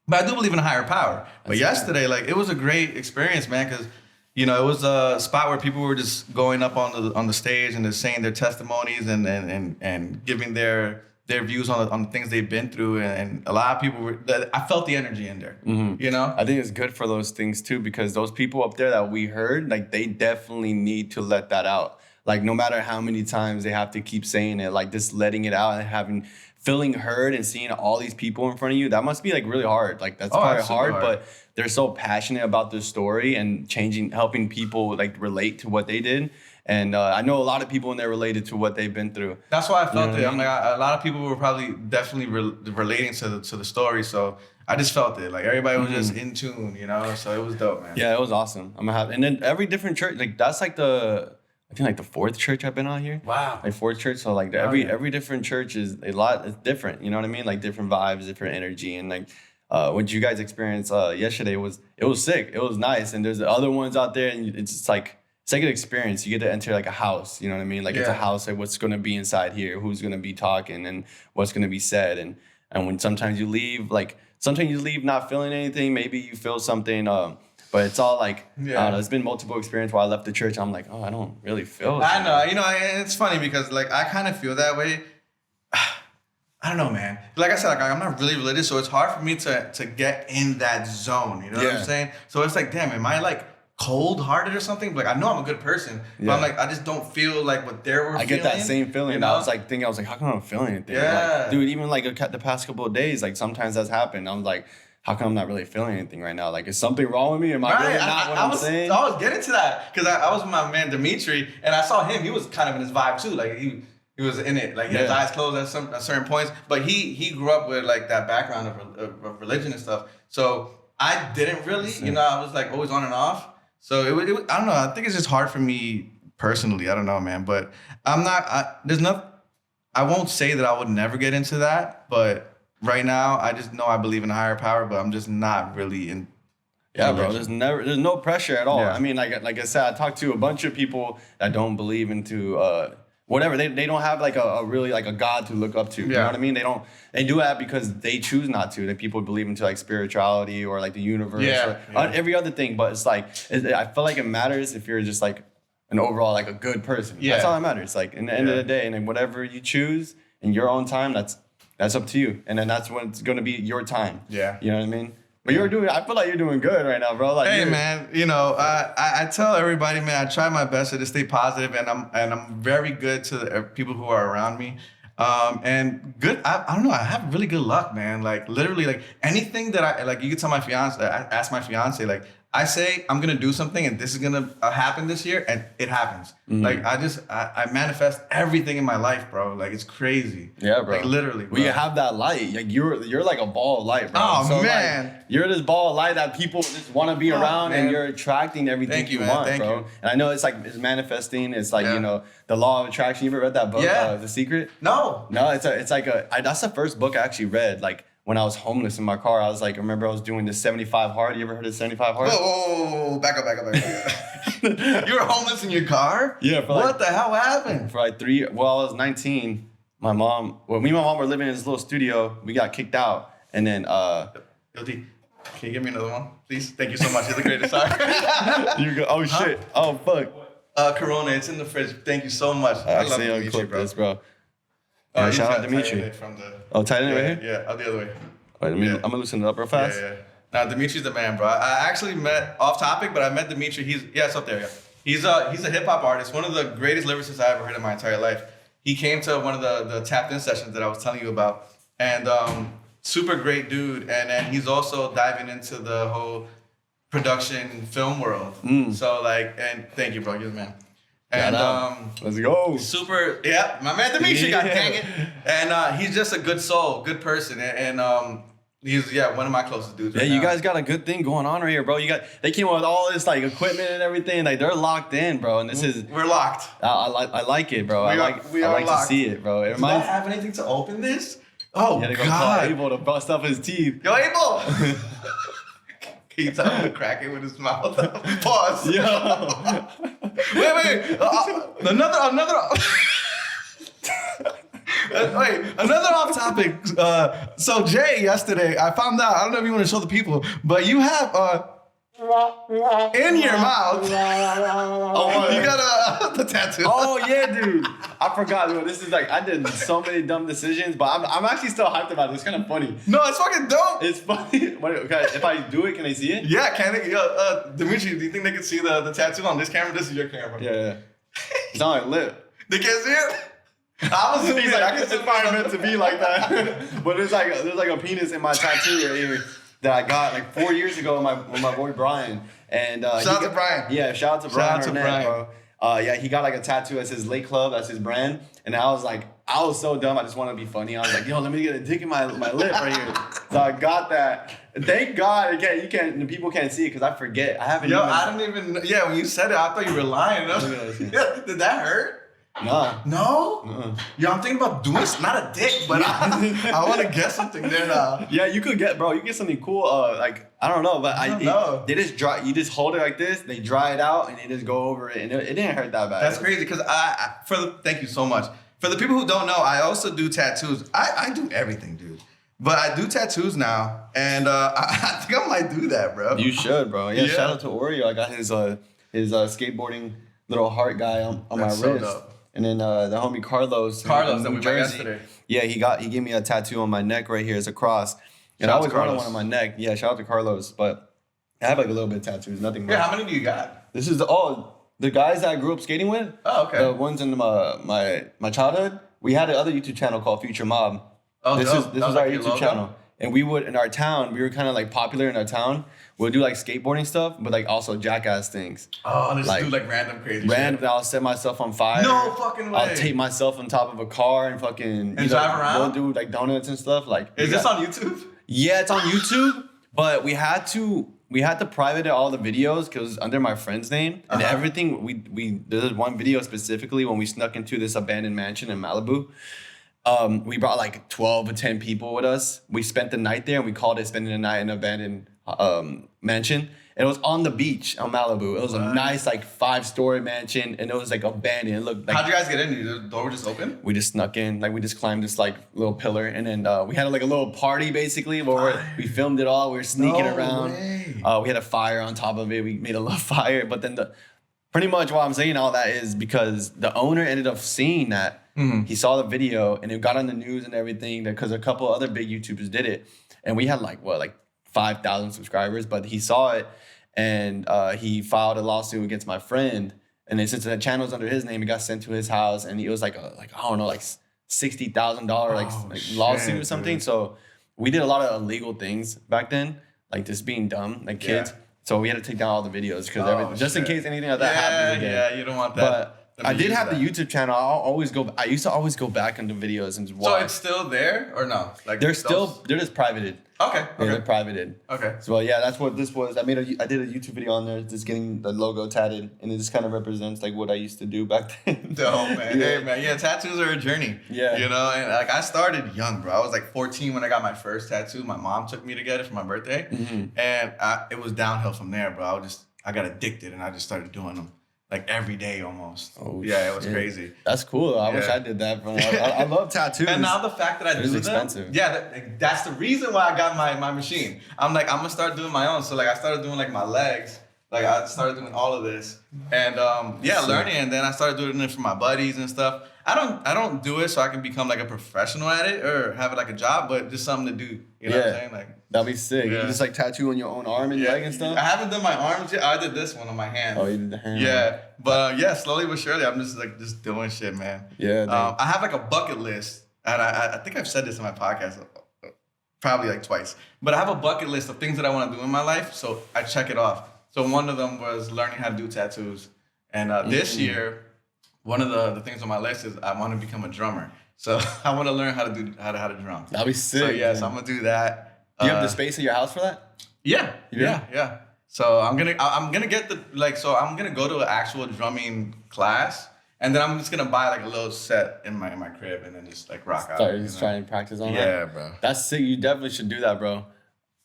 But I do believe in a higher power. But yesterday, like, it was a great experience, man, because, you know, it was a spot where people were just going up on the stage and just saying their testimonies and giving their views on the things they've been through. And a lot of people I felt the energy in there, you know? I think it's good for those things, too, because those people up there that we heard, like, they definitely need to let that out. Like, no matter how many times they have to keep saying it, like, just letting it out and feeling heard and seeing all these people in front of you, that must be like really hard. Like that's probably hard, but they're so passionate about this story and helping people like relate to what they did. And I know a lot of people in there related to what they've been through. That's why I felt it. I'm like, a lot of people were probably definitely relating to the story. So I just felt it. Like everybody was just in tune, you know? So it was dope, man. Yeah, it was awesome. And then every different church, like that's like I think like the 4th church I've been on here. Wow. Like 4th church. So like every different church is it's different. You know what I mean? Like different vibes, different energy. And like what you guys experienced yesterday was sick. It was nice. And there's other ones out there and it's just like, it's like an experience. You get to enter like a house. You know what I mean? Like it's a house, like what's going to be inside here, who's going to be talking and what's going to be said. And when sometimes you leave not feeling anything, maybe you feel something, but it's all like, I don't know, it's been multiple experiences where I left the church. I'm like, oh, I don't really feel it. I know. You know, it's funny because like I kind of feel that way. I don't know, man. Like I said, like I'm not really religious, so it's hard for me to get in that zone. You know what I'm saying? So it's like, damn, am I like cold-hearted or something. Like I know I'm a good person, but I'm like I just don't feel like what they were feeling. I get that same feeling. You know? I was like, how come I don't feel anything? Yeah. Like, dude, even like the past couple of days, like sometimes that's happened. I'm like, how come I'm not really feeling anything right now? Like, is something wrong with me? Am I really not what I'm saying? I was getting to that because I was with my man Dimitri, and I saw him. He was kind of in his vibe too. Like he was in it. Like he had his eyes closed at certain points. But he grew up with like that background of religion and stuff. So I didn't really, I was like always on and off. So it was I don't know. I think it's just hard for me personally. I don't know, man. But I'm not. I won't say that I would never get into that, but. Right now, I just know I believe in a higher power, but I'm just not really in. Yeah, bro. There's no pressure at all. Yeah. I mean, like I said, I talked to a bunch of people that don't believe into whatever. They don't have like a really like a God to look up to. You know what I mean? They do that because they choose not to. That people believe into like spirituality or like the universe or every other thing. But it's like I feel like it matters if you're just like an overall like a good person. Yeah. That's all that matters. Like in the end of the day, and then whatever you choose in your own time, that's up to you. And then that's when it's going to be your time. Yeah. You know what I mean? But I feel like you're doing good right now, bro. Like, hey, man, I tell everybody, man, I try my best to stay positive, and I'm very good to the people who are around me. And good, I don't know, I have really good luck, man. Like literally, like anything that you can tell my fiance, I ask my fiance, like I say I'm gonna do something and this is gonna happen this year, and it happens. Mm-hmm. Like I manifest everything in my life, bro. Like it's crazy. Yeah, bro. Like literally, bro. Well, you have that light. Like you're like a ball of light, bro. Oh so, man, like, you're this ball of light that people just want to be around, man. And you're attracting everything you want, Thank bro. you. And I know it's manifesting. It's like the law of attraction. You ever read that book, The Secret? No. It's like that's the first book I actually read. Like. When I was homeless in my car, I remember I was doing the 75 hard. You ever heard of 75 hard? Whoa, back up. You were homeless in your car? Yeah. What the hell happened? For like I was 19. Me and my mom were living in this little studio. We got kicked out. And then, Guilty. Can you give me another one, please? Thank you so much. You're the greatest. Sorry. You go, oh, shit. Oh, fuck. Corona, it's in the fridge. Thank you so much. I love you, clip bro. This, bro. Shout out to Dimitri. Tighten it right here? Yeah, the other way. Wait, I'm gonna loosen it up real fast. Yeah. Now Dimitri's the man, bro. I actually met off topic, but I met Dimitri. It's up there. Yeah, he's a hip hop artist. One of the greatest lyricists I ever heard in my entire life. He came to one of the tapped in sessions that I was telling you about, and super great dude. And then he's also diving into the whole production film world. So and thank you, bro. You're the man. And let's go. Super, my man Dimitri, God dang it. And he's just a good soul, good person, and he's one of my closest dudes. Yeah, you guys got a good thing going on right here, bro. They came up with all this like equipment and everything. Like they're locked in, bro. And we're locked. I like it, bro. I like to see it, bro. Do I have anything to open this? Oh, you had to go call Abel to bust up his teeth. Yo, Abel. Can you tell him to crack it with his mouth? Pause. Yo. Wait. Another. Another off topic. So Jay, yesterday I found out. I don't know if you want to show the people, but you have in your mouth. Oh, you got the tattoo. Oh yeah, dude. I forgot, dude. This is I did so many dumb decisions, but I'm actually still hyped about it. It's kind of funny. No, it's fucking dope. It's funny. Okay, if I do it, can they see it? Yeah, can they? Dimitri, do you think they can see the tattoo on this camera? This is your camera. Yeah. It's not my lip. They can't see it. I was He's like, it's probably meant to be like that. But there's a penis in my tattoo right here that I got 4 years ago with my boy Brian. And shout out to Brian. Yeah, shout out to Brian. Bro. He got a tattoo as his Lake Club, that's his brand. And I was so dumb. I just want to be funny. I was like, yo, let me get a dick in my lip right here. So I got that. Thank God people can't see it because I forget. I haven't. I don't even. Yeah, when you said it, I thought you were lying. Did that hurt? No. No? Uh-uh. Yeah, I'm thinking about doing not a dick, but I want to get something there now. Yeah, you could get, bro. You get something cool. I don't know, but they just dry. You just hold it like this. They dry it out and they just go over it, and it didn't hurt that bad. That's crazy because thank you so much. For the people who don't know, I also do tattoos. I do everything, dude. But I do tattoos now, and I think I might do that, bro. You should, bro. Yeah. Shout out to Orio. I got his skateboarding little heart guy on my wrist. Dope. And then the homie Carlos that we met yesterday. Yeah, he gave me a tattoo on my neck right here as a cross. And I always wanted one on my neck. Yeah, shout out to Carlos. But I have like a little bit of tattoos, nothing much. Yeah, how many do you got? This is the guys that I grew up skating with. Oh, okay. The ones in my childhood. We had another YouTube channel called Future Mob. Oh, this dope. was That was our like your YouTube logo? channel. And we would, in our town, we were kind of like popular in our town. We'll do like skateboarding stuff, but like also jackass things. Oh, let's Like, do like random crazy Random, shit. I'll set myself on fire. No fucking way. I'll tape myself on top of a car and fucking drive around? We'll do like donuts and stuff. Like, Is this on YouTube? yeah, it's on YouTube, but we had to private all the videos because it was under my friend's name and everything. We there's one video specifically when we snuck into this abandoned mansion in Malibu. We brought like 12 or 10 people with us. We spent the night there and we called it spending the night in an abandoned mansion. And it was on the beach on Malibu. It was a nice like 5-story mansion and it was like abandoned. It looked like How'd you guys get in? The door just open? we just snuck in, like we just climbed this like little pillar, and then we had like a little party basically where we filmed it all. We were sneaking No around. way. We had a fire on top of it. We made a little fire, but then pretty much why I'm saying all that is because the owner ended up seeing that. He saw the video and it got on the news and everything because a couple other big YouTubers did it, and we had like 5,000 subscribers, but he saw it and he filed a lawsuit against my friend. And then since that channel's under his name, it got sent to his house, and it was like I don't know, like $60,000 lawsuit or something. Dude. So we did a lot of illegal things back then, like just being dumb, like kids. Yeah. So we had to take down all the videos because just in shit. case anything like that happens again. Yeah, you don't want that. But I did have the YouTube channel. I used to always go back into videos and just watch. So it's still there or no? Like they're just privated. Okay. Yeah, Okay. they're privated. Okay. So yeah, that's what this was. I did a YouTube video on there, just getting the logo tatted, and it just kind of represents like what I used to do back then. Dope, man. Yeah. Hey, man. Yeah, tattoos are a journey. Yeah. You know, and like I started young, bro. I was like 14 when I got my first tattoo. My mom took me to get it for my birthday, and it was downhill from there, bro. I got addicted, and I just started doing them like every day almost. Oh, yeah, it was shit. crazy. That's cool. I wish Yeah. I did that. I love tattoos. And now the fact that I It do is them, expensive. yeah, that's the reason why I got my machine. I'm like, I'm gonna start doing my own. So like, I started doing like my legs. Like I started doing all of this, and learning. And then I started doing it for my buddies and stuff. I don't do it so I can become like a professional at it or have it like a job, but just something to do. You know what I'm saying? Like, that'd be sick. Yeah. You just like tattoo on your own arm and leg and stuff. I haven't done my arms yet. I did this one on my hand. Oh, you did the hand. Yeah, but slowly but surely, I'm just doing shit, man. Yeah. dude. I have like a bucket list, and I think I've said this in my podcast probably like twice, but I have a bucket list of things that I want to do in my life, so I check it off. So one of them was learning how to do tattoos, and this year, one of the things on my list is I want to become a drummer. So I want to learn how to drum. That'd be sick. So yeah, man. so I'm gonna do that. Do you have the space in your house for that? Yeah, You do? yeah. So I'm gonna get I'm gonna go to an actual drumming class, and then I'm just gonna buy like a little set in my crib, and then just like rock out. Sorry, you just know? trying to practice on that. Yeah, bro. That's sick. You definitely should do that, bro.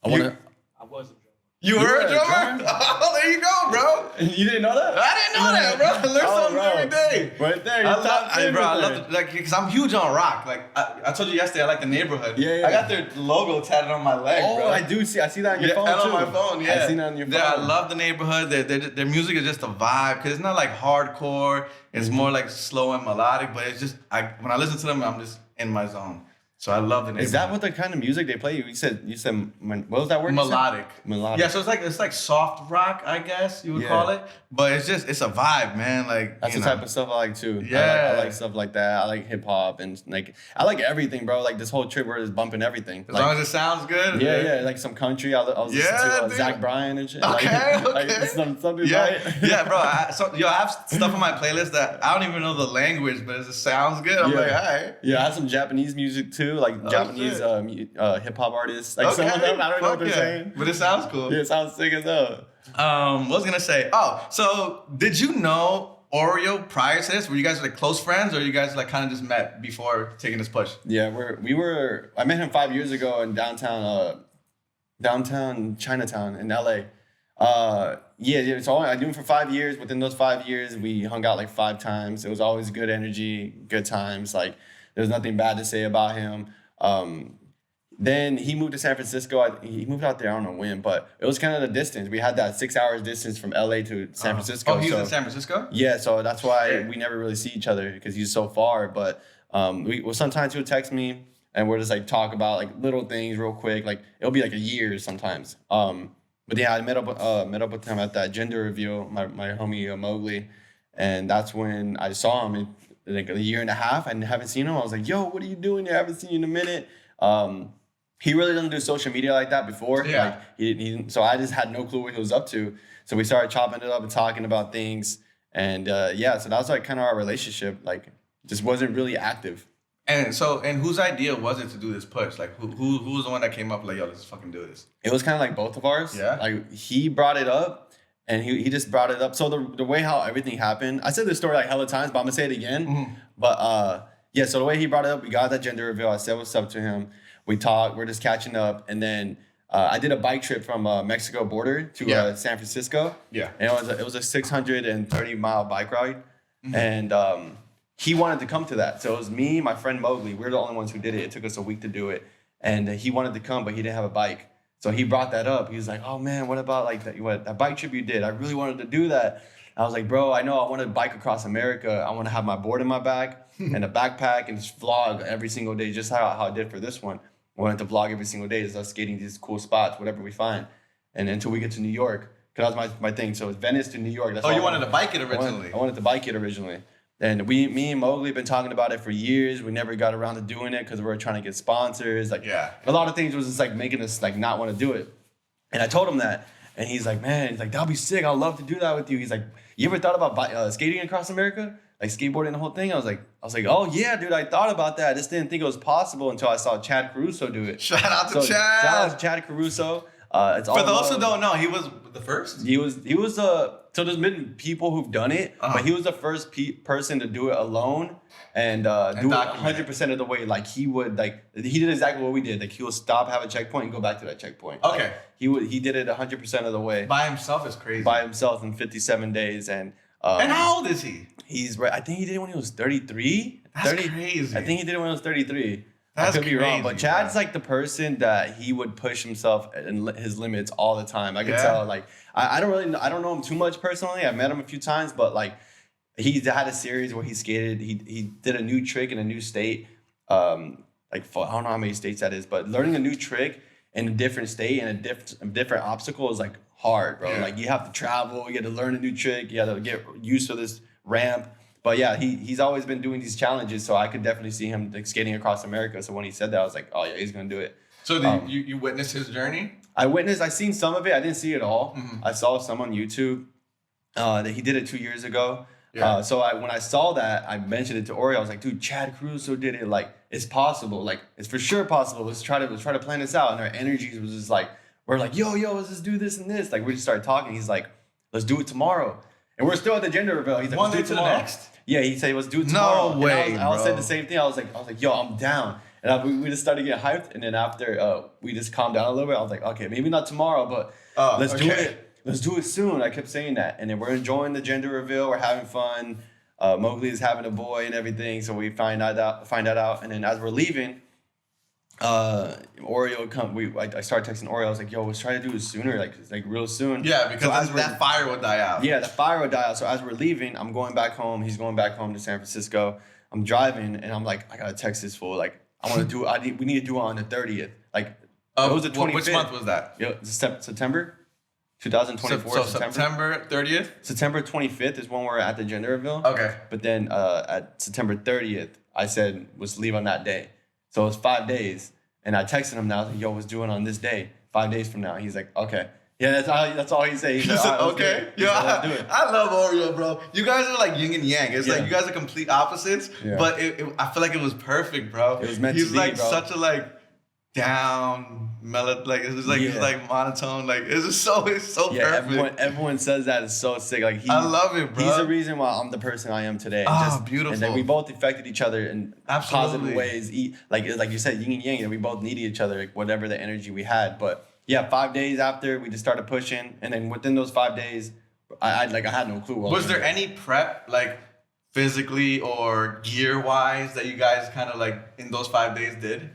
I want to. I was a drummer. You were a drummer? Oh, there you go, bro. You didn't know that? I didn't know that, bro. I learn Oh, something bro. every day. Right there. I love like because I'm huge on rock. Like I told you yesterday, I like the Neighborhood. Yeah. I got their logo tatted on my leg, Oh, bro. I do see. I see that on your Yeah, phone and too. on my phone, yeah. I seen that on your phone. Yeah, I love the Neighborhood. Their music is just a vibe because it's not like hardcore. It's more like slow and melodic, but it's just when I listen to them, I'm just in my zone. So I love the Neighborhood. Is that what the kind of music they play? You said what was that word? you said? melodic? Melodic. Yeah, so it's like soft rock, I guess you would Yeah. call it. But it's a vibe, man. Like That's you the know. type of stuff I like too. Yeah. I like stuff like that. I like hip hop and like I like everything, bro. Like this whole trip where it's bumping everything. As Like, long as it sounds good. yeah, like some country. I was listening Yeah, to dude. Zach Bryan and shit. Okay, like okay. something Yeah, right. yeah, bro. I have stuff on my playlist that I don't even know the language, but it just sounds good. I'm Yeah. like, all right. Yeah, I have some Japanese music too, like Japanese shit. hip hop artists. Like some of them, I don't know what fuck they're yeah. saying. But it sounds cool. Yeah, it sounds sick as hell. What was I gonna say? Oh, so did you know Orio prior to this? Were you guys like close friends, or you guys like kind of just met before taking this push? Yeah, I met him 5 years ago in downtown Chinatown in LA. So I knew him for 5 years. Within those 5 years, we hung out like 5 times. It was always good energy, good times. Like there was nothing bad to say about him. Then he moved to San Francisco. He moved out there, I don't know when, but it was kind of the distance. We had that 6 hours distance from LA to San Francisco. Oh, he was so- in San Francisco? Yeah, so that's why Shit. we never really see each other because he's so far. But sometimes he'll text me and we'll just like talk about like little things real quick. Like it'll be like a year sometimes. But yeah, I met up with him at that gender reveal, my homie Mowgli, and that's when I saw him in like a year and a half. I haven't seen him. I was like, "Yo, what are you doing here? I haven't seen you in a minute." He really doesn't do social media like that before. Yeah. Like so I just had no clue what he was up to. So we started chopping it up and talking about things, and yeah, so that was like kind of our relationship. Like, just wasn't really active. And whose idea was it to do this push? Like, who was the one that came up like, yo, let's fucking do this? It was kind of like both of ours. Yeah. Like, he brought it up, and he just brought it up. So the way how everything happened, I said this story like hella times, but I'm gonna say it again. Mm-hmm. But yeah, so the way he brought it up, we got that gender reveal. I said what's up to him. We talked. We're just catching up, and then I did a bike trip from Mexico border to San Francisco. Yeah. And it was a 630-mile bike ride, and he wanted to come to that. So it was me, my friend Mowgli. We're the only ones who did it. It took us a week to do it, and he wanted to come, but he didn't have a bike. So he brought that up. He was like, "Oh man, what about like that bike trip you did? I really wanted to do that." I was like, "Bro, I know I want to bike across America. I want to have my board in my back and a backpack and just vlog every single day, just how I did for this one. I wanted to vlog every single day, is us skating these cool spots, whatever we find, and until we get to New York, because that was my thing. So it's Venice to New York. That's You wanted to bike it originally. I wanted to bike it originally. And me and Mowgli have been talking about it for years. We never got around to doing it because we were trying to get sponsors. Like, a lot of things was just like making us like not want to do it. And I told him that, and he's like, "Man, he's like, that'll be sick. I'd love to do that with you." He's like, "You ever thought about skating across America, like skateboarding the whole thing?" I was like, "Oh yeah, dude, I thought about that. I just didn't think it was possible until I saw Chad Caruso do it." Shout out to Chad. Shout out to Chad Caruso. It's all For those who don't know, he was the first. He was so there's been people who've done it, but he was the first person to do it alone and do it 100% of the way. Like, he did exactly what we did. Like, he would stop, have a checkpoint, and go back to that checkpoint. Okay. Like, he did it 100% of the way. By himself is crazy. By himself in 57 days. And how old is he? He's right. I think he did it when he was 33. That's crazy. I think he did it when he was 33. That's I could be wrong, crazy, but Chad's like the person that he would push himself and his limits all the time. I could tell. Like, I don't know him too much personally. I met him a few times, but like, he had a series where he skated. He did a new trick in a new state. I don't know how many states that is, but learning a new trick in a different state and a different obstacle is like hard, bro. Yeah. Like, you have to travel. You get to learn a new trick. You have to get used to this ramp. But yeah, he's always been doing these challenges, so I could definitely see him like skating across America. So when he said that, I was like, "Oh yeah, he's gonna do it." So you witnessed his journey? I seen some of it. I didn't see it all. Mm-hmm. I saw some on YouTube. That he did it 2 years ago. Yeah. So when I saw that, I mentioned it to Orio. I was like, "Dude, Chad Caruso did it. Like, it's possible. Like, it's for sure possible. Let's try to plan this out." And our energies was just like, we're like, yo, let's just do this and this. Like, we just started talking. He's like, "Let's do it tomorrow." And we're still at the gender reveal. He's like, One "Let's do day it to the tomorrow." next? Yeah, he said, "Let's do it tomorrow." No way, I said bro. the same thing. I was like, "Yo, I'm down." And we just started getting hyped. And then after we just calmed down a little bit, I was like, "Okay, maybe not tomorrow, but let's do it. Let's do it soon." I kept saying that. And then we're enjoying the gender reveal. We're having fun. Mowgli is having a boy and everything. So we find that out. And then as we're leaving, Orio I started texting Orio. I was like, "Yo, let's try to do it sooner, like real soon." Yeah, because that fire will die out. Yeah, the fire would die out. So as we're leaving, I'm going back home. He's going back home to San Francisco. I'm driving, and I'm like, I gotta text this fool. Like, I want to do it. We need to do it on the 30th. Like, it was the 25th. Which month was that? Yeah, September, 2024. So September 30th. September 25th is when we're at the gender reveal. Okay. But then at September 30th, I said let's leave on that day. So it was 5 days, and I texted him now. I was like, "Yo, let's do it on this day, 5 days from now." He's like, "Okay." Yeah, that's all he said. He said, "Okay." Yeah, I love Orio, bro. You guys are like yin and yang. It's like you guys are complete opposites, but I feel like it was perfect, bro. It was meant to be, like bro. such a like down mellow, like it's just like it's like monotone, like it's so perfect. Everyone says that. It's so sick. Like, I love it, bro. He's the reason why I'm the person I am today. Beautiful. And then we both affected each other in positive ways. Like you said, yin and yang. And we both needed each other, like whatever the energy we had. But yeah, 5 days after, we just started pushing, and then within those 5 days, I had no clue. Was there any prep, like physically or gear wise, that you guys kind of like in those 5 days did?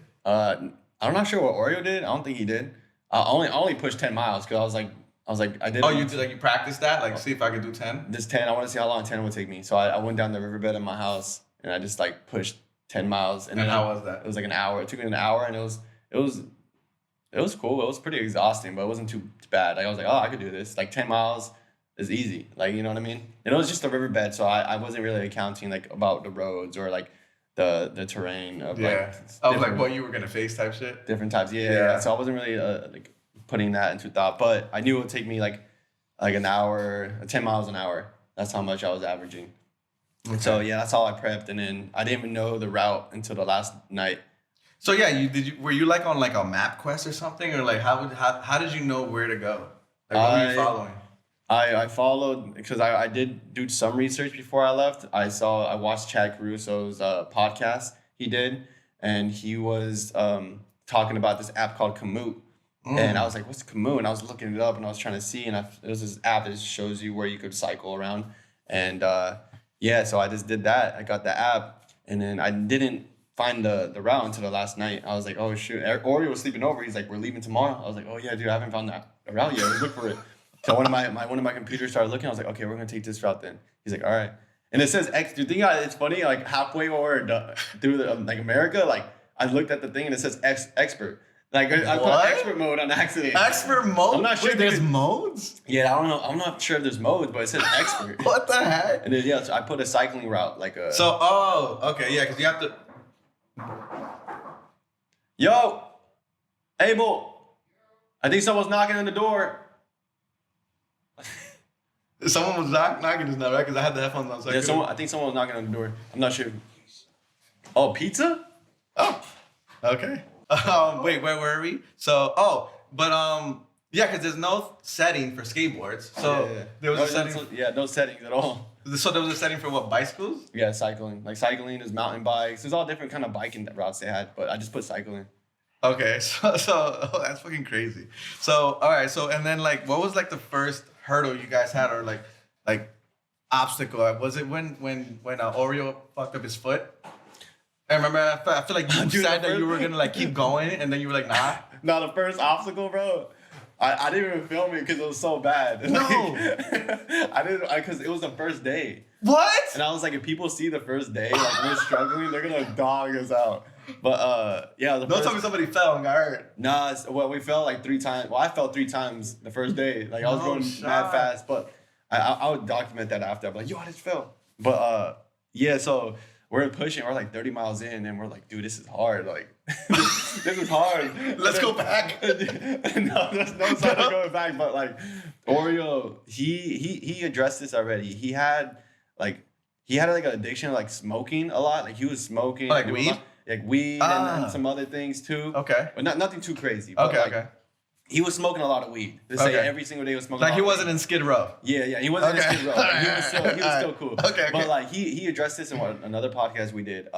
I'm not sure what Orio did. I don't think he did. I only pushed 10 miles because I was like I did. Oh, you did, like, you practiced that, like see if I could do 10. This 10, I want to see how long 10 would take me. So I went down the riverbed in my house and I just like pushed 10 miles. And then how was that? It was like an hour. It took me an hour, and it was It was cool. It was pretty exhausting, but it wasn't too bad. Like I was like, oh, I could do this. Like 10 miles is easy. Like, you know what I mean? And it was just a riverbed, so I wasn't really accounting like about the roads or like the terrain of like what you were gonna face type shit. Different types. Yeah. So I wasn't really like putting that into thought, but I knew it would take me like an hour, 10 miles an hour. That's how much I was averaging. Okay. So yeah, that's all I prepped, and then I didn't even know the route until the last night. So yeah, were you like on like a map quest or something, or like how did you know where to go? Like what were you following? I followed because I did do some research before I left. I watched Chad Caruso's podcast he did, and he was talking about this app called Komoot. And I was like, what's Komoot? And I was looking it up, and I was trying to see, and it was this app that shows you where you could cycle around. And so I just did that. I got the app, and then I didn't find the route until the last night. I was like, oh shoot. Orio was sleeping over. He's like, we're leaving tomorrow. I was like, oh yeah, dude, I haven't found the route yet. Let's look for it. So one of my computers started looking. I was like, okay, we're gonna take this route then. He's like, all right. And it says X. Do you think it's funny? Like halfway when we're through like America, like I looked at the thing and it says expert. Like I put expert mode on accident. Expert mode? I'm not sure. Wait, there's modes? Yeah, I don't know. I'm not sure if there's modes, but it says expert. What the heck? And then so I put a cycling route like a. So okay, yeah, because you have to. Yo, Abel, I think someone's knocking on the door. Someone was knocking just now, right? Because I had the headphones on. So I think someone was knocking on the door. I'm not sure. Oh, pizza? Oh, okay. Wait, where were we? So, yeah, because there's no setting for skateboards. So there was a setting. No settings at all. So there was a setting for what, bicycles? Yeah, cycling. Like cycling is mountain bikes. There's all different kind of biking routes they had, but I just put cycling. Okay, so that's fucking crazy. So all right, so and then like, what was like the first hurdle you guys had, or like obstacle? Was it when Orio fucked up his foot? I remember. I feel like you said that you were gonna like keep going, and then you were like, nah. No, the first obstacle, bro. I didn't even film it because it was so bad. No. I didn't, because it was the first day. What? And I was like, if people see the first day, like we're struggling, they're gonna dog us out. But don't tell me somebody fell and got hurt. Nah, we fell like 3 times. Well, I fell 3 times the first day. Like I was going mad fast, but I would document that after. I'm like, yo, I just fell. But so we're pushing. We're like 30 miles in, and we're like, dude, this is hard. Like, this is hard. Let's go back. No, there's no sign of going back. But like, Orio, he addressed this already. He had like an addiction to like smoking a lot. Like he was smoking like weed, and some other things too. Okay, but nothing too crazy. But okay. He was smoking a lot of weed. They say every single day he was smoking. Like he wasn't in Skid Row. Yeah, he wasn't in Skid Row. He was still cool. Okay. But like he addressed this in another podcast we did.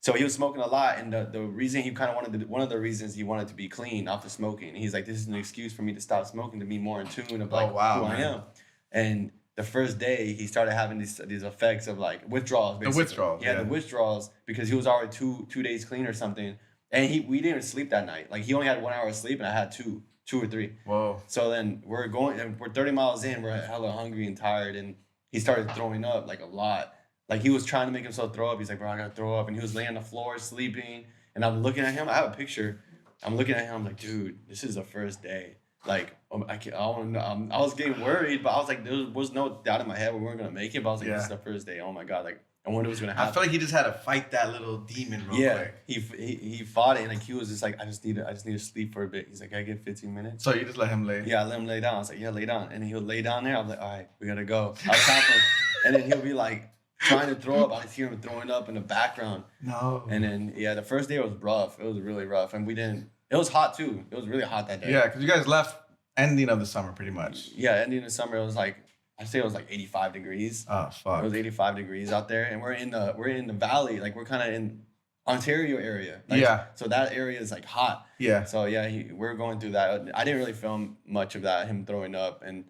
So he was smoking a lot, and the reason he kind of wanted one of the reasons he wanted to be clean off the smoking. And he's like, this is an excuse for me to stop smoking, to be more in tune of like who I am. And the first day he started having these effects of like withdrawals. Basically. The withdrawals. Yeah, the withdrawals, because he was already two days clean or something. And we didn't even sleep that night. Like he only had 1 hour of sleep, and I had two or three. Whoa. So then we're 30 miles in, we're hella hungry and tired, and he started throwing up like a lot. Like he was trying to make himself throw up. He's like, bro, I gotta throw up. And he was laying on the floor sleeping. And I'm looking at him. I have a picture. I'm looking at him. I'm like, dude, this is the first day. Like, I was getting worried, but I was like, there was no doubt in my head we weren't gonna make it. But I was like, this is the first day. Oh my God. Like, I wonder what's gonna happen. I feel like he just had to fight that little demon real quick. He fought it, and like he was just like, I just need to sleep for a bit. He's like, I get 15 minutes. So you just let him lay? Yeah, I let him lay down. I was like, yeah, lay down. And he would lay down there. I was like, all right, we gotta go. I was tapping him. And then he'll be like trying to throw up. I hear him throwing up in the background. No. And then the first day was rough. It was really rough, and it was hot too. It was really hot that day. Yeah, because you guys left ending of the summer pretty much. Yeah, ending of the summer, it was like, I'd say it was like 85 degrees. Oh fuck! It was 85 degrees out there, and we're in the valley. Like we're kind of in Ontario area. Like, yeah. So that area is like hot. Yeah. So yeah, we're going through that. I didn't really film much of that. Him throwing up, and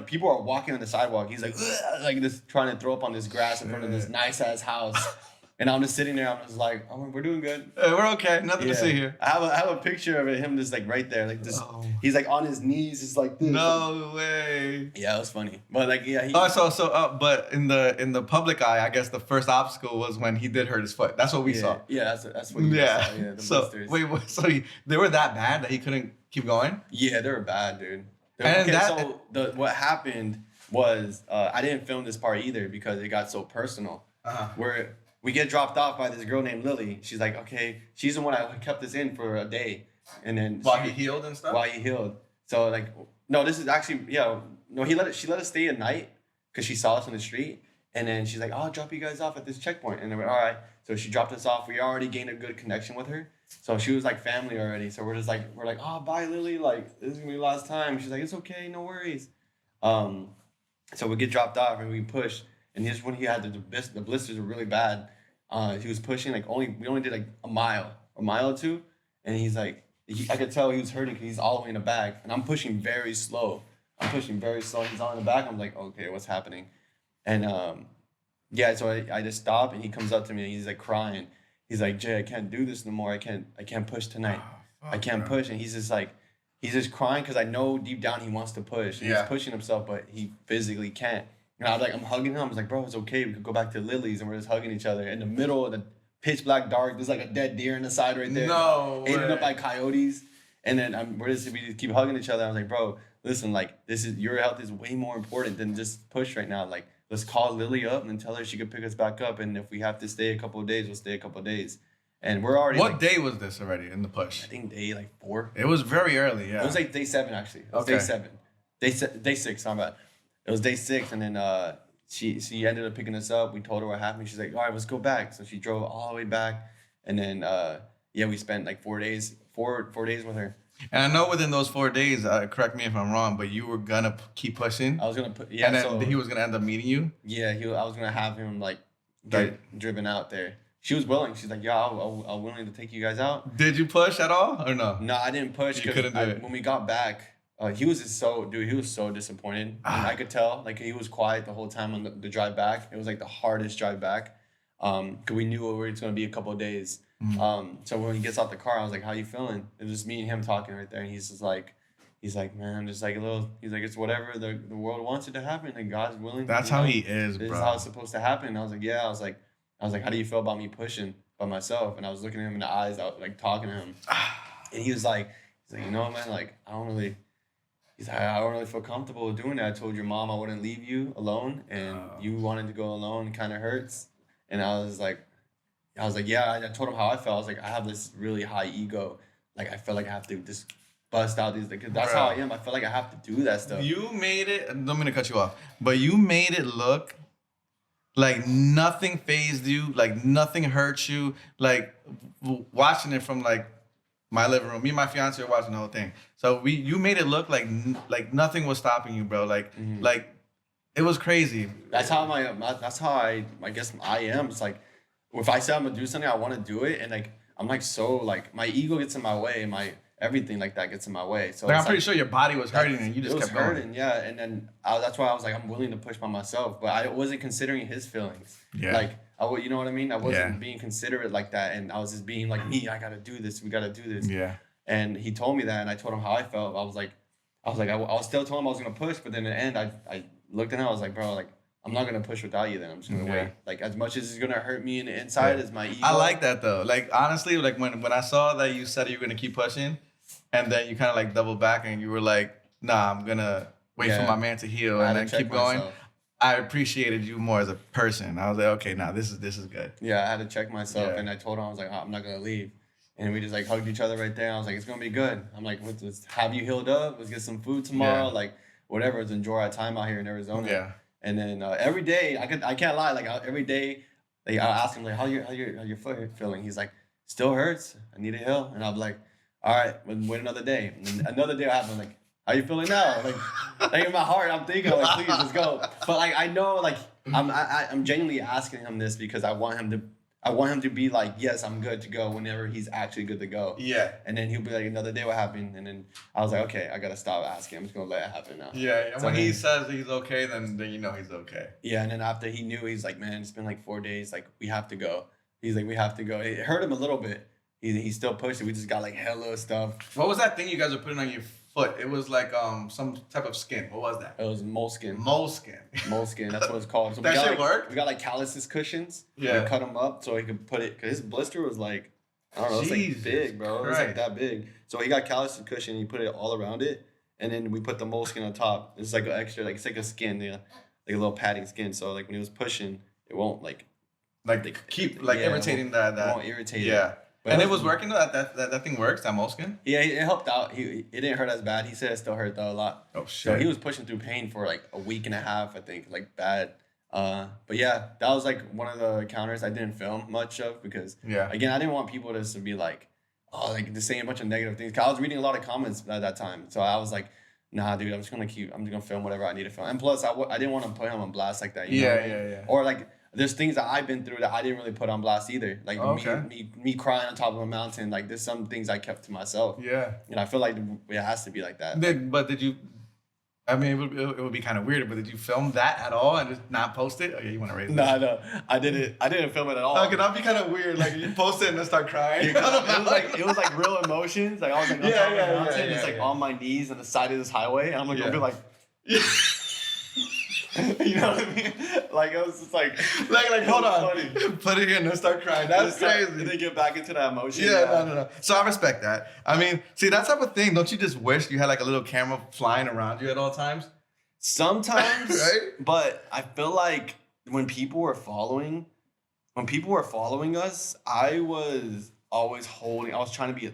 people are walking on the sidewalk. He's like, ugh, like this, trying to throw up on this grass in front of this nice ass house. And I'm just sitting there. I'm just like, oh, we're doing good. We're okay. Nothing to see here. I have a picture of him just like right there, like this. Oh. He's like on his knees, just like this. No way. Yeah, it was funny. But like, yeah. But in the public eye, I guess the first obstacle was when he did hurt his foot. That's what we saw. Yeah, that's what you saw. Yeah, the blisters. They were that bad that he couldn't keep going? Yeah, they were bad, dude. What happened was I didn't film this part either because it got so personal. Where we get dropped off by this girl named Lily. She's like, okay, she's the one I kept this in for a day, and then while he healed and stuff. While he healed, so like, no, this is actually she let us stay at night because she saw us on the street, and then she's like, I'll drop you guys off at this checkpoint, and then we're all right. So she dropped us off. We already gained a good connection with her, so she was like family already. So we're like, oh, bye, Lily. Like, this is gonna be the last time. She's like, it's okay, no worries. So we get dropped off and we push. And just when he had the blisters were really bad, he was pushing we only did like a mile or two, and he's like, I could tell he was hurting because he's all the way in the back, and I'm pushing very slow. He's all in the back. I'm like, okay, what's happening? And so I just stop, and he comes up to me and he's like crying. He's like, Jay, I can't do this no more. I can't push tonight. I can't push, and he's just crying because I know deep down he wants to push. He's pushing himself, but he physically can't. And I'm hugging him. I was like, bro, it's okay. We could go back to Lily's, and we're just hugging each other in the middle of the pitch black dark. There's like a dead deer on the side right there. No way. Eaten up by coyotes. And then we just keep hugging each other. I was like, bro, listen, like your health is way more important than just push right now. Like, let's call Lily up and tell her she could pick us back up. And if we have to stay a couple of days, we'll stay a couple of days. And we're already. What day was this already in the push? I think day 4. It was very early. Yeah. It was like day 7 actually. It was day 7. Day 6. Not bad. It was day 6, and then she ended up picking us up. We told her what happened. She's like, all right, let's go back. So she drove all the way back, and then we spent like 4 days with her. And I know within those 4 days, correct me if I'm wrong, but you were gonna keep pushing. I was gonna put and then he was gonna end up meeting you. Yeah, I was gonna have him get driven out there. She was willing. She's like, yeah, I'm willing to take you guys out. Did you push at all or no? No, I didn't push. You couldn't do it. When we got back. He was so disappointed. And I could tell, like, he was quiet the whole time on the drive back. It was like the hardest drive back. Cause we knew it was gonna be a couple of days. So when he gets out the car, I was like, "How you feeling?" It was just me and him talking right there, and he's like, "Man, I'm just like a little." He's like, "It's whatever the world wants it to happen, and God's willing." That's how he is, bro. This is how it's supposed to happen. And I was like, "Yeah." I was like, "How do you feel about me pushing by myself?" And I was looking at him in the eyes, I was like talking to him, and he was like, "You know, man, like I don't really." He's like, I don't really feel comfortable doing that. I told your mom I wouldn't leave you alone, and you wanted to go alone. It kind of hurts. And I was like, yeah. I told him how I felt. I was like, I have this really high ego. Like, I feel like I have to just bust out these. Like, that's how I am. I feel like I have to do that stuff. You made it. I'm gonna cut you off, but you made it look like nothing fazed you. Like nothing hurt you. Like watching it from like my living room. Me and my fiance were watching the whole thing. So you made it look like nothing was stopping you, bro. Like it was crazy. That's how I guess I am. It's like if I say I'm gonna do something, I want to do it, and like I'm like so like my ego gets in my way, my everything like that gets in my way. So like, I'm pretty sure your body was hurting and you just kept going. Hurting, yeah. And then that's why I was like, I'm willing to push by myself, but I wasn't considering his feelings. Yeah. Like you know what I mean? I wasn't being considerate like that, and I was just being like me. I gotta do this. We gotta do this. Yeah. And he told me that, and I told him how I felt. I was still telling him I was gonna push, but then in the end, I looked at him. I was like, bro, like I'm not gonna push without you. Then I'm just gonna wait. Like as much as it's gonna hurt me in the inside, as my ego. I like that though. Like honestly, like when I saw that you said you were gonna keep pushing, and then you kind of like double back and you were like, nah, I'm gonna wait for my man to heal and then keep going. I appreciated you more as a person. I was like, okay, nah, this is good. Yeah, I had to check myself, and I told him I was like, I'm not gonna leave. And we just like hugged each other right there. I was like, it's gonna be good. I'm like, let's have you healed up. Let's get some food tomorrow. Like whatever. Let's enjoy our time out here in Arizona. Yeah. And then every day, I can't lie. Like every day, like I'll ask him like, how your foot feeling? He's like, still hurts. I need a heal. And I'm like, all right, wait another day. And then another day I have him like, how you feeling now? Like in my heart, I'm thinking like, please, let's go. But like I know like I'm genuinely asking him this because I want him to be like, yes, I'm good to go whenever he's actually good to go. Yeah. And then he'll be like, another day what happened? And then I was like, okay, I gotta stop asking. I'm just gonna let it happen now. Yeah. So when he says he's okay, then you know he's okay. Yeah. And then after he knew, he's like, man, it's been like 4 days. Like we have to go. He's like, we have to go. It hurt him a little bit. He still pushed it. We just got like hella stuff. What was that thing you guys were putting on your foot? It was like some type of skin. What was that? It was moleskin. Moleskin. Moleskin. That's what it's called. So That shit like, worked? We got like calluses cushions. Yeah. We cut them up so he could put it. Cause his blister was like, I don't know, it's like Jesus big, bro. It was Christ. like that big. So he got calluses cushion. He put it all around it, and then we put the moleskin on top. It's like an extra, like it's like a skin, like a little padding skin. So like when he was pushing, it won't like keep irritating that. It won't irritate it. Yeah. But And it was working though. That thing works. That moleskin. Yeah, it helped out. It didn't hurt as bad. He said it still hurt though a lot. Oh So shit. he was pushing through pain for like a week and a half, I think, like bad. But yeah, that was like one of the encounters I didn't film much of because again, I didn't want people to be like, oh, like just saying a bunch of negative things. 'Cause I was reading a lot of comments at that time, so I was like, nah, dude, I'm just gonna film whatever I need to film. And plus, I didn't want to put him on blast like that. You know what I mean? Yeah. Or like. There's things that I've been through that I didn't really put on blast either. Like me crying on top of a mountain. Like there's some things I kept to myself. Yeah. And I feel like it has to be like that. Did you? I mean, it would be kind of weird, but did you film that at all and just not post it? Oh yeah, you want to raise it? No, I didn't film it at all. Okay, that'd be kind of weird. Like you post it and then start crying. It was like real emotions. Like I was like on top of the mountain. It's like on my knees on the side of this highway. And I'm like, I'll be like. You know what I mean? Like it was just like hold on, funny. Put it in and start crying. That's crazy. And then get back into that emotion. Yeah, no. So I respect that. I mean, see that type of thing. Don't you just wish you had like a little camera flying around you at all times? Sometimes, right? But I feel like when people were following us, I was always holding. I was trying to be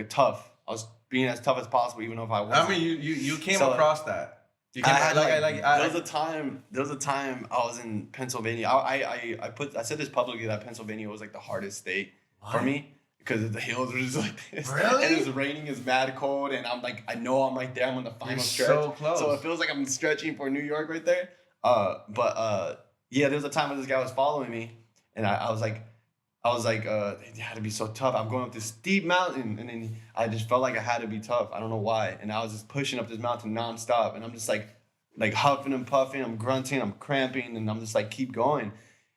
tough. I was being as tough as possible, even if I wasn't. I mean, you came across that. There was a time I was in Pennsylvania. I said this publicly that Pennsylvania was like the hardest state for me because the hills were just like this. Really? And it was raining, it's mad cold, and I'm like, I know I'm right there. I'm on the final stretch. So close. So it feels like I'm stretching for New York right there. Yeah, there was a time when this guy was following me, and I was like, it had to be so tough. I'm going up this steep mountain, and then I just felt like I had to be tough. I don't know why. And I was just pushing up this mountain nonstop, and I'm just like huffing and puffing. I'm grunting, I'm cramping, and I'm just like, keep going.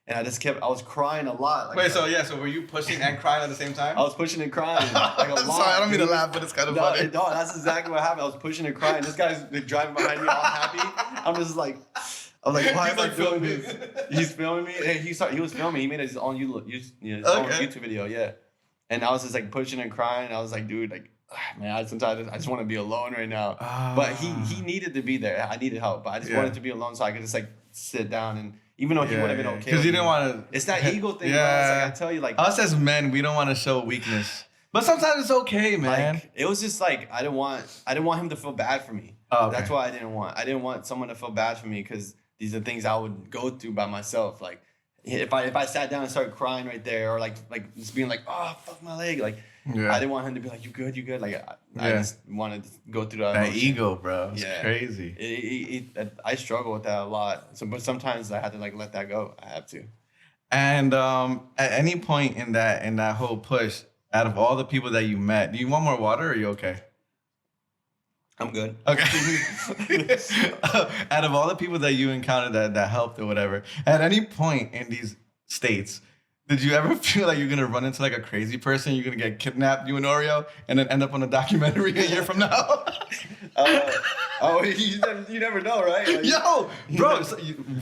And I was crying a lot. Like, so were you pushing and crying at the same time? I was pushing and crying like a lot. Sorry, I don't mean to laugh, but it's kind of funny. No, that's exactly what happened. I was pushing and crying. This guy's driving behind me all happy. I'm just like, why am I doing this? He's filming me. And he was filming. He made his own YouTube video, yeah. And I was just like pushing and crying. I was like, dude, like, man, sometimes I just want to be alone right now. But he needed to be there. I needed help, but I just wanted to be alone so I could just like sit down and. Even though he would have been okay. Because you didn't want to. It's that ego thing, bro. It's like I tell you, like us as men, we don't want to show weakness, but sometimes it's okay, man. Like, it was just like I didn't want him to feel bad for me. Oh, okay. That's why I didn't want someone to feel bad for me because these are things I would go through by myself. Like if I sat down and started crying right there, or like just being like, oh fuck my leg, like. Yeah. I didn't want him to be like, you good? Like, I just wanted to go through that ego, bro. It's crazy. I struggle with that a lot. But sometimes I had to, like, let that go. I have to. And at any point in that whole push, out of all the people that you met, do you want more water or are you okay? I'm good. Okay. Out of all the people that you encountered that helped or whatever, at any point in these states, did you ever feel like you're going to run into like a crazy person? You're going to get kidnapped, you and Orio, and then end up on a documentary a year from now? You never know, right? Like, yo, bro,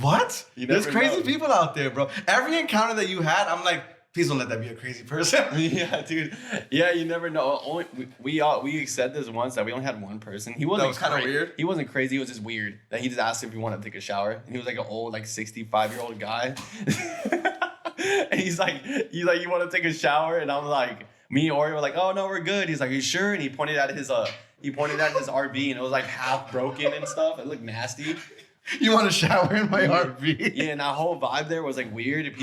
what? There's crazy know. People out there, bro. Every encounter that you had, I'm like, please don't let that be a crazy person. Yeah, dude. Yeah, you never know. We said this once that we only had one person. He wasn't. That was kind of weird. He wasn't crazy. He was just weird. That he just asked if we wanted to take a shower, and he was like an old, like 65-year-old guy. And he's like, you want to take a shower? And I'm like, me and Orio were like, oh no, we're good. He's like, are you sure? And he pointed at his RV, and it was like half broken and stuff. It looked nasty. You want to shower in my RV? Yeah, and that whole vibe there was like weird. And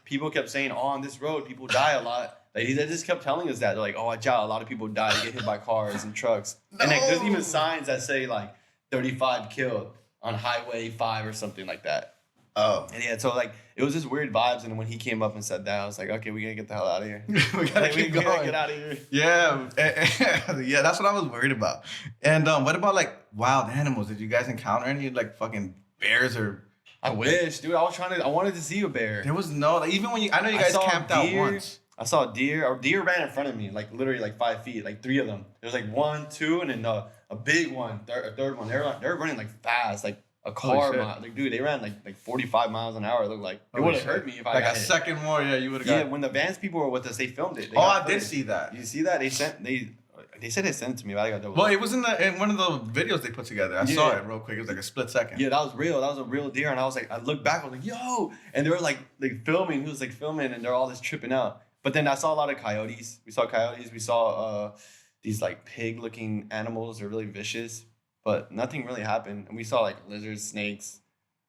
people kept saying, oh, on this road, people die a lot. Like they just kept telling us that. They're like, oh, watch out, a lot of people die. They get hit by cars and trucks. No. And like, there's even signs that say like 35 killed on Highway 5 or something like that. Oh. And yeah, so like it was just weird vibes, and when he came up and said that, I was like, okay, we gotta get the hell out of here. we gotta get out of here. Yeah, yeah, that's what I was worried about. And what about like wild animals? Did you guys encounter any like fucking bears or I wish, dude. I wanted to see a bear. There was no, like, even when I know you I guys saw camped out deer. once. I saw a deer. A deer ran in front of me, like literally like 5 feet, like 3 of them. There was like 1, 2, and then a big one, a third one. They were running like fast, like a car. Like dude, they ran like 45 miles an hour. It looked like it would have hurt me if I like got a hit. second more. Yeah, you would have got. Yeah, when the Vans people were with us, they filmed it. They Oh, got I did footage. see that. You see that? They said they sent it to me, but I got double. Well, it was in one of the videos they put together. I saw it real quick. It was like a split second. Yeah, that was real. That was a real deer, and I was like, I looked back, I was like, yo, and they were like filming. He was like filming, and they're all just tripping out. But then I saw a lot of coyotes. We saw coyotes. We saw these like pig-looking animals. They're really vicious, but nothing really happened. And we saw like lizards, snakes.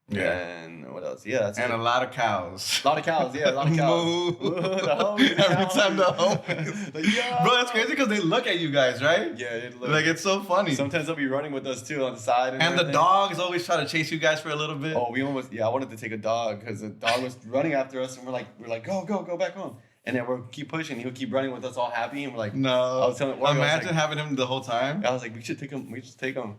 Yeah. And what else? Yeah, that's and it. a lot of cows. A lot of cows, yeah, a lot of cows. Moo. The homies, Every time the homies. Like, yeah. Bro, it's crazy because they look at you guys, right? Yeah, it Like, it's so funny. Sometimes they'll be running with us too on the side. And the everything. dogs always try to chase you guys for a little bit. Oh, I wanted to take a dog because the dog was running after us, and we're like, go back home. And then we'll keep pushing. He'll keep running with us all happy, and we're like, No. I was telling Orio, Imagine having him the whole time. I was like, we should take him. We should take him.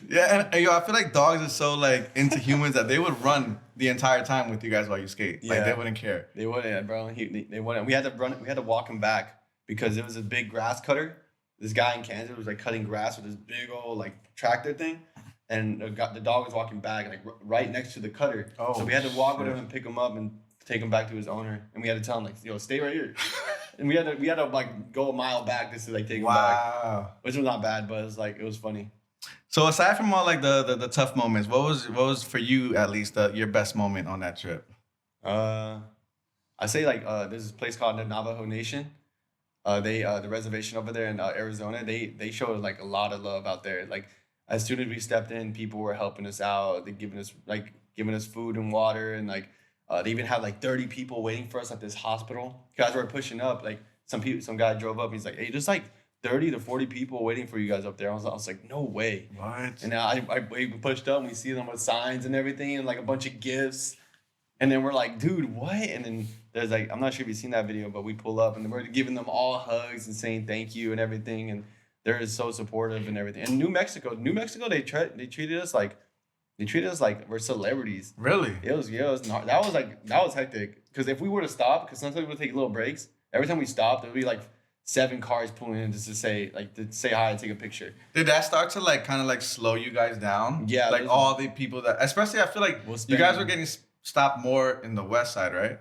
Yeah, and yo, I feel like dogs are so like into humans that they would run the entire time with you guys while you skate. Like, Yeah. they wouldn't care. They wouldn't, bro. They wouldn't. We had to run. We had to walk him back because it was a big grass cutter. This guy in Kansas was like cutting grass with this big old like tractor thing, and the dog was walking back like right next to the cutter. Oh, so we had to walk with shit. him and pick him up and take him back to his owner, and we had to tell him like, yo, stay right here. And we had to like go a mile back just to like take him back, Wow. which was not bad, but it was funny. So aside from all like the tough moments, what was for you at least your best moment on that trip? I say like there's this place called the Navajo Nation. The reservation over there in Arizona. They showed like a lot of love out there. Like as soon as we stepped in, people were helping us out. They giving us food and water, and like they even had like 30 people waiting for us at this hospital. Guys were pushing up. Like some guy drove up. He's like, hey, just like 30 to 40 people waiting for you guys up there. I was like, no way. What? And we pushed up and we see them with signs and everything and like a bunch of gifts. And then we're like, dude, what? And then there's like, I'm not sure if you've seen that video, but we pull up and then we're giving them all hugs and saying thank you and everything. And they're so supportive and everything. And New Mexico, they treated us like we're celebrities. Really? That was hectic. Because if we were to stop, because sometimes we would take little breaks. Every time we stopped, there would be like 7 cars pulling in just to say hi and take a picture. Did that start to like kind of like slow you guys down? Yeah, Like all the people that, especially I feel like you guys were getting stopped more in the west side, right?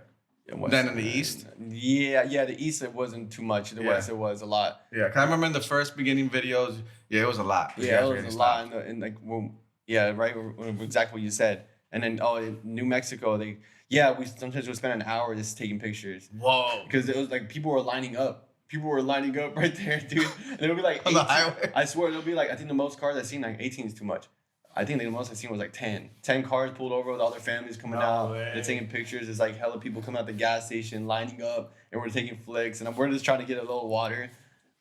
Than in the east? Yeah, the east it wasn't too much. The west it was a lot. Yeah, cause I remember in the first beginning videos, it was a lot. Yeah, it was a lot. Exactly what you said. And then in New Mexico, we sometimes would spend an hour just taking pictures. Whoa. Because it was like people were lining up. People were lining up right there, dude. And it'll be like On the highway? I swear it'll be like, I think the most cars I've seen, like 18 is too much. I think the most I've seen was like 10. 10 cars pulled over with all their families coming out. They're taking pictures. There's like hella people coming out the gas station lining up, and we're taking flicks, and we're just trying to get a little water.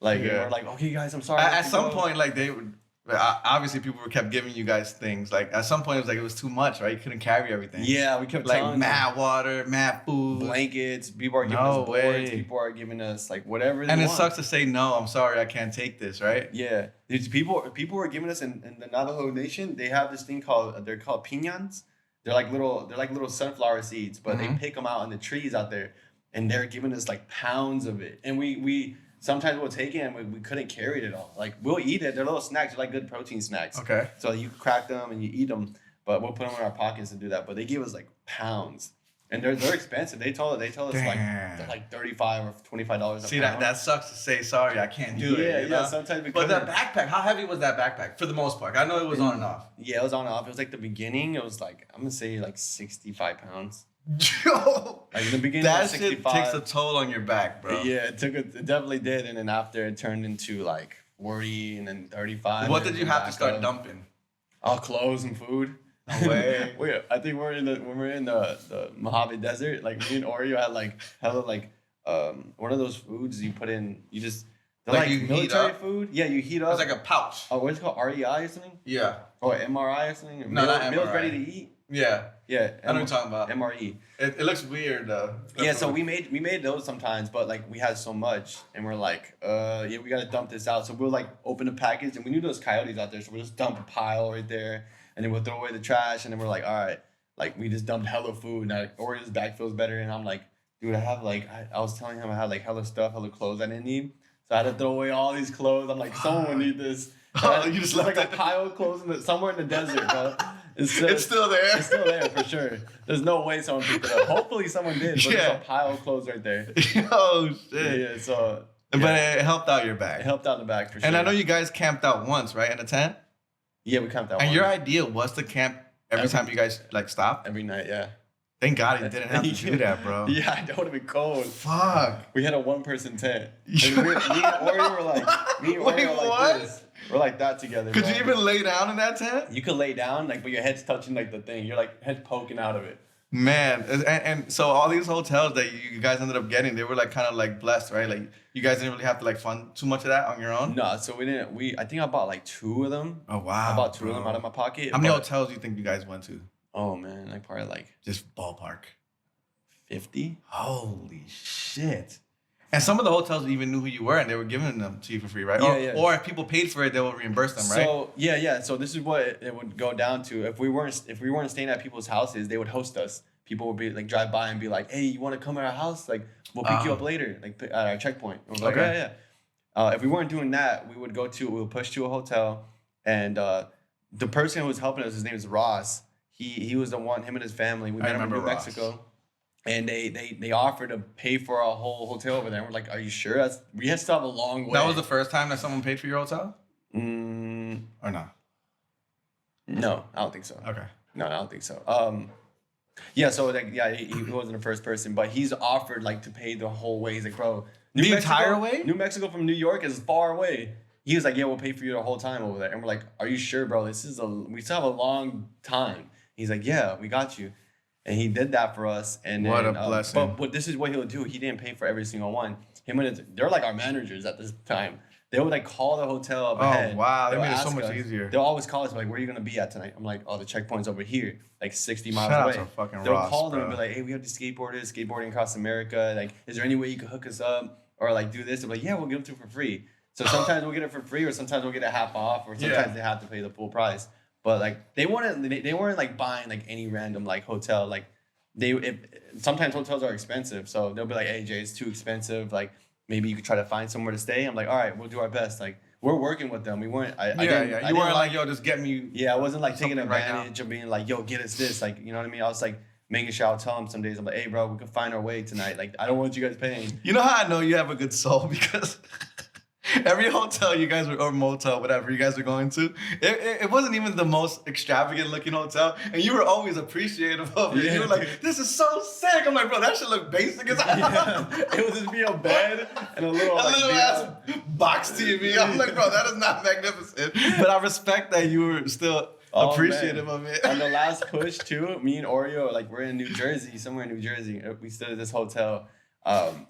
Like, and we're like, okay, guys, I'm sorry. At some point, like they would. Obviously, people kept giving you guys things. Like at some point, it was like it was too much, right? You couldn't carry everything. Yeah, we kept like telling mad water, mad food, blankets. People are giving us boards. People are giving us like whatever. And it sucks to say no. I'm sorry, I can't take this, right? Yeah, these people were giving us in the Navajo Nation. They have this thing they're called piñans. They're like little sunflower seeds, but they pick them out on the trees out there, and they're giving us like pounds of it. And we sometimes we'll take it and we couldn't carry it at all. Like we'll eat it. They're little snacks. They're like good protein snacks. Okay. So you crack them and you eat them, but we'll put them in our pockets and do that. But they give us like pounds, and they're expensive. They told us like they're like $35 or $25 a See, pound. that sucks to say sorry, I can't do it. Yeah. Sometimes But that backpack, how heavy was that backpack for the most part? I know it was on and off. Yeah, it was on and off. It was like the beginning. It was like I'm gonna say like 65 pounds. Yo, Like in the beginning, that it was shit 65. takes a toll on your back, bro. Yeah, it definitely did, and then after it turned into like 40 and then 35. What did you have to start dumping? All clothes and food. No way. I think when we're in the Mojave Desert, like me and Orio had like hella like one of those foods you put in. They're like you heat military up? food. Yeah, you heat up. It's like a pouch. Oh, what's it called? REI or something? Yeah. Or MRI or something? No, not Meals MRI. ready to eat. Yeah. Yeah, I know what you're talking about. MRE. It looks weird though. Yeah, so we made those sometimes, but like we had so much, and we're like, we gotta dump this out. So we'll like open the package, and we knew those coyotes out there, so we'll just dump a pile right there, and then we'll throw away the trash, and then we're like, all right, like we just dumped hella food. And Orio's back feels better, and I'm like, dude, I have like I was telling him I had like hella stuff, hella clothes I didn't need, so I had to throw away all these clothes. I'm like, someone would need this. You just left left like a pile of clothes somewhere in the desert, bro. It's still there. It's still there for sure. There's no way someone picked it up. Hopefully someone did, but there's a pile of clothes right there. Oh shit. Yeah, so. But it helped out your back. It helped out in the back for sure. And I know you guys camped out once, right, in a tent? Yeah, we camped out And once. your idea was to camp every time you guys like stopped? Every night, yeah. Thank God you didn't have to do that, bro. Yeah, that would have been cold. Fuck. We had a 1-person tent. And me and Orio were like this. We're like that together. Could bro. you even lay down in that tent? You could lay down, like, but your head's touching like the thing. You're like head poking out of it. Man, and so all these hotels that you guys ended up getting, they were like kind of like blessed, right? Like you guys didn't really have to like fund too much of that on your own. No, so we didn't. I think I bought like 2 of them. Oh wow! I bought 2 of them out of my pocket. How many hotels do you think you guys went to? Oh man, like probably like Just ballpark. 50. Holy shit! And some of the hotels even knew who you were, and they were giving them to you for free, right? Yeah. Or if people paid for it, they will reimburse them, right? So yeah. So this is what it would go down to. If we weren't staying at people's houses, they would host us. People would be like drive by and be like, "Hey, you want to come at our house? Like, we'll pick you up later, like at our checkpoint." And we're like, Okay. yeah. If we weren't doing that, we would push to a hotel, and the person who was helping us, his name is Ross. He was the one. Him and his family. We met him in New Mexico, and they offered to pay for our whole hotel over there. And we're like, "Are you sure?" We had still have a long way. That was the first time that someone paid for your hotel, or no? No, I don't think so. Okay. No, I don't think so. Yeah, so like, he wasn't the first person, but he's offered like to pay the whole way. He's like, bro, entire way? New Mexico from New York is far away. He was like, yeah, we'll pay for you the whole time over there. And we're like, are you sure, bro? We still have a long time. He's like, yeah, we got you. And he did that for us. And what then, a blessing. But this is what he'll do. He didn't pay for every single one. They're like our managers at this time. They would like call the hotel up ahead. Oh wow, that They'll made it so ask much us. easier. They'll always call us like, where are you gonna be at tonight? I'm like, oh, the checkpoint's over here, like 60 miles Shout out away. to fucking They'll Ross, call them bro. and be like, hey, we have these skateboarders skateboarding across America. Like, is there any way you could hook us up or like do this? They're like, yeah, we'll give it to you for free. So sometimes we'll get it for free, or sometimes we'll get it half off, or sometimes they have to pay the full price. But like they weren't like buying like any random like hotel. Like sometimes hotels are expensive, so they'll be like, hey Jay, it's too expensive. Like maybe you could try to find somewhere to stay. I'm like, all right, we'll do our best. Like we're working with them. We weren't. You weren't like, yo, just get me. Yeah, I wasn't like taking something right advantage of being like, yo, get us this. Like, you know what I mean? I was like making sure I'll tell them some days. I'm like, hey, bro, we can find our way tonight. Like, I don't want you guys paying. You know how I know you have a good soul? Because every hotel you guys were, or motel, whatever you guys were going to, it wasn't even the most extravagant looking hotel, and you were always appreciative of it. Yeah. You were like, "This is so sick." I'm like, "Bro, that should look basic as hell." Yeah. It would just be a bed and a little ass box TV. I'm like, "Bro, that is not magnificent," but I respect that you were still appreciative of it. On the last push too, me and Orio, like we're in New Jersey, somewhere in New Jersey. We stayed at this hotel.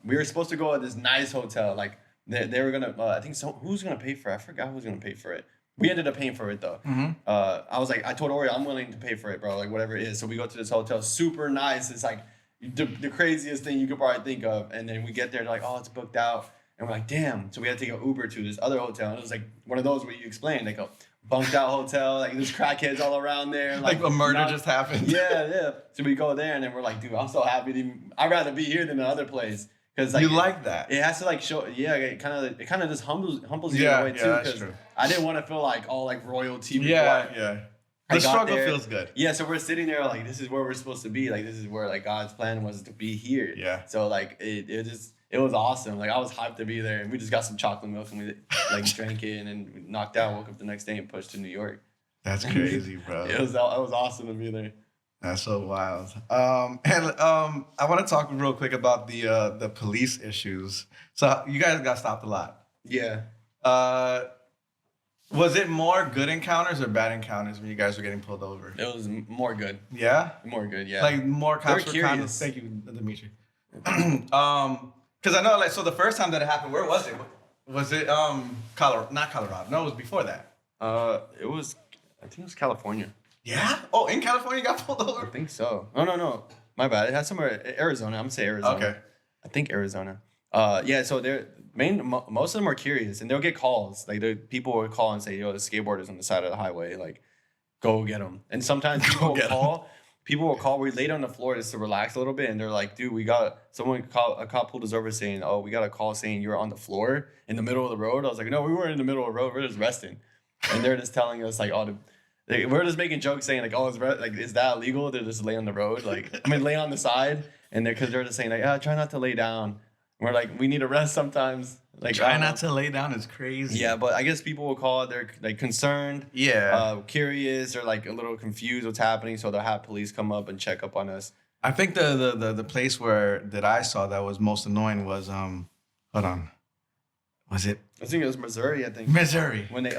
We were supposed to go at this nice hotel, like. They were gonna. I think who's gonna pay for it? I forgot who's gonna pay for it. We ended up paying for it though. Mm-hmm. I told Orio I'm willing to pay for it, bro. Like whatever it is. So we go to this hotel, super nice. It's like the craziest thing you could probably think of. And then we get there, they're like, oh, it's booked out. And we're like, damn. So we had to take an Uber to this other hotel. And it was like one of those where you explained, like a bunked out hotel, like there's crackheads all around there. Like a murder just happened. Yeah. So we go there and then we're like, dude, I'm so happy. I'd rather be here than the other place. Cause like you like that. It has to like show, it kind of just humbles you in a way too. That's Because true. I didn't want to feel like all like royalty. Yeah. The struggle feels good. Yeah, so we're sitting there like this is where we're supposed to be. Like this is where like God's plan was to be here. Yeah. So like it was awesome. Like I was hyped to be there, and we just got some chocolate milk and we like drank it and we knocked out. Woke up the next day and pushed to New York. That's crazy, bro. It was awesome to be there. That's so wild. I want to talk real quick about the police issues. So you guys got stopped a lot. Yeah. Was it more good encounters or bad encounters when you guys were getting pulled over? It was more good. Yeah? More good, yeah. Like more cops were kind of... Thank you, Dimitri. Because I know, like, so the first time that it happened, where was it? Was it Colorado? Not Colorado. No, it was before that. I think it was California. Yeah? Oh, in California you got pulled I over? think so. No. My bad. It had somewhere Arizona. I'm gonna say Arizona. Okay. I think Arizona. Yeah. So most of them are curious, and they'll get calls. Like the people will call and say, "Yo, the skateboarders on the side of the highway. Like, go get them." And sometimes people will call. people will call. We laid on the floor just to relax a little bit, and they're like, "Dude, a cop pulled us over saying, oh, we got a call saying you're on the floor in the middle of the road." I was like, "No, we weren't in the middle of the road. We're just resting." And they're just telling us like, we're just making jokes saying like, "Oh, is that illegal?" They're just lay on the road, lay on the side, and because they're just saying like, "Try not to lay down." And we're like, "We need to rest sometimes." Like, try not to lay down is crazy. Yeah, but I guess people will call it. They're like concerned, curious, or like a little confused what's happening, so they'll have police come up and check up on us. I think the place that I saw that was most annoying was hold on, was it? I think it was Missouri. Missouri. When they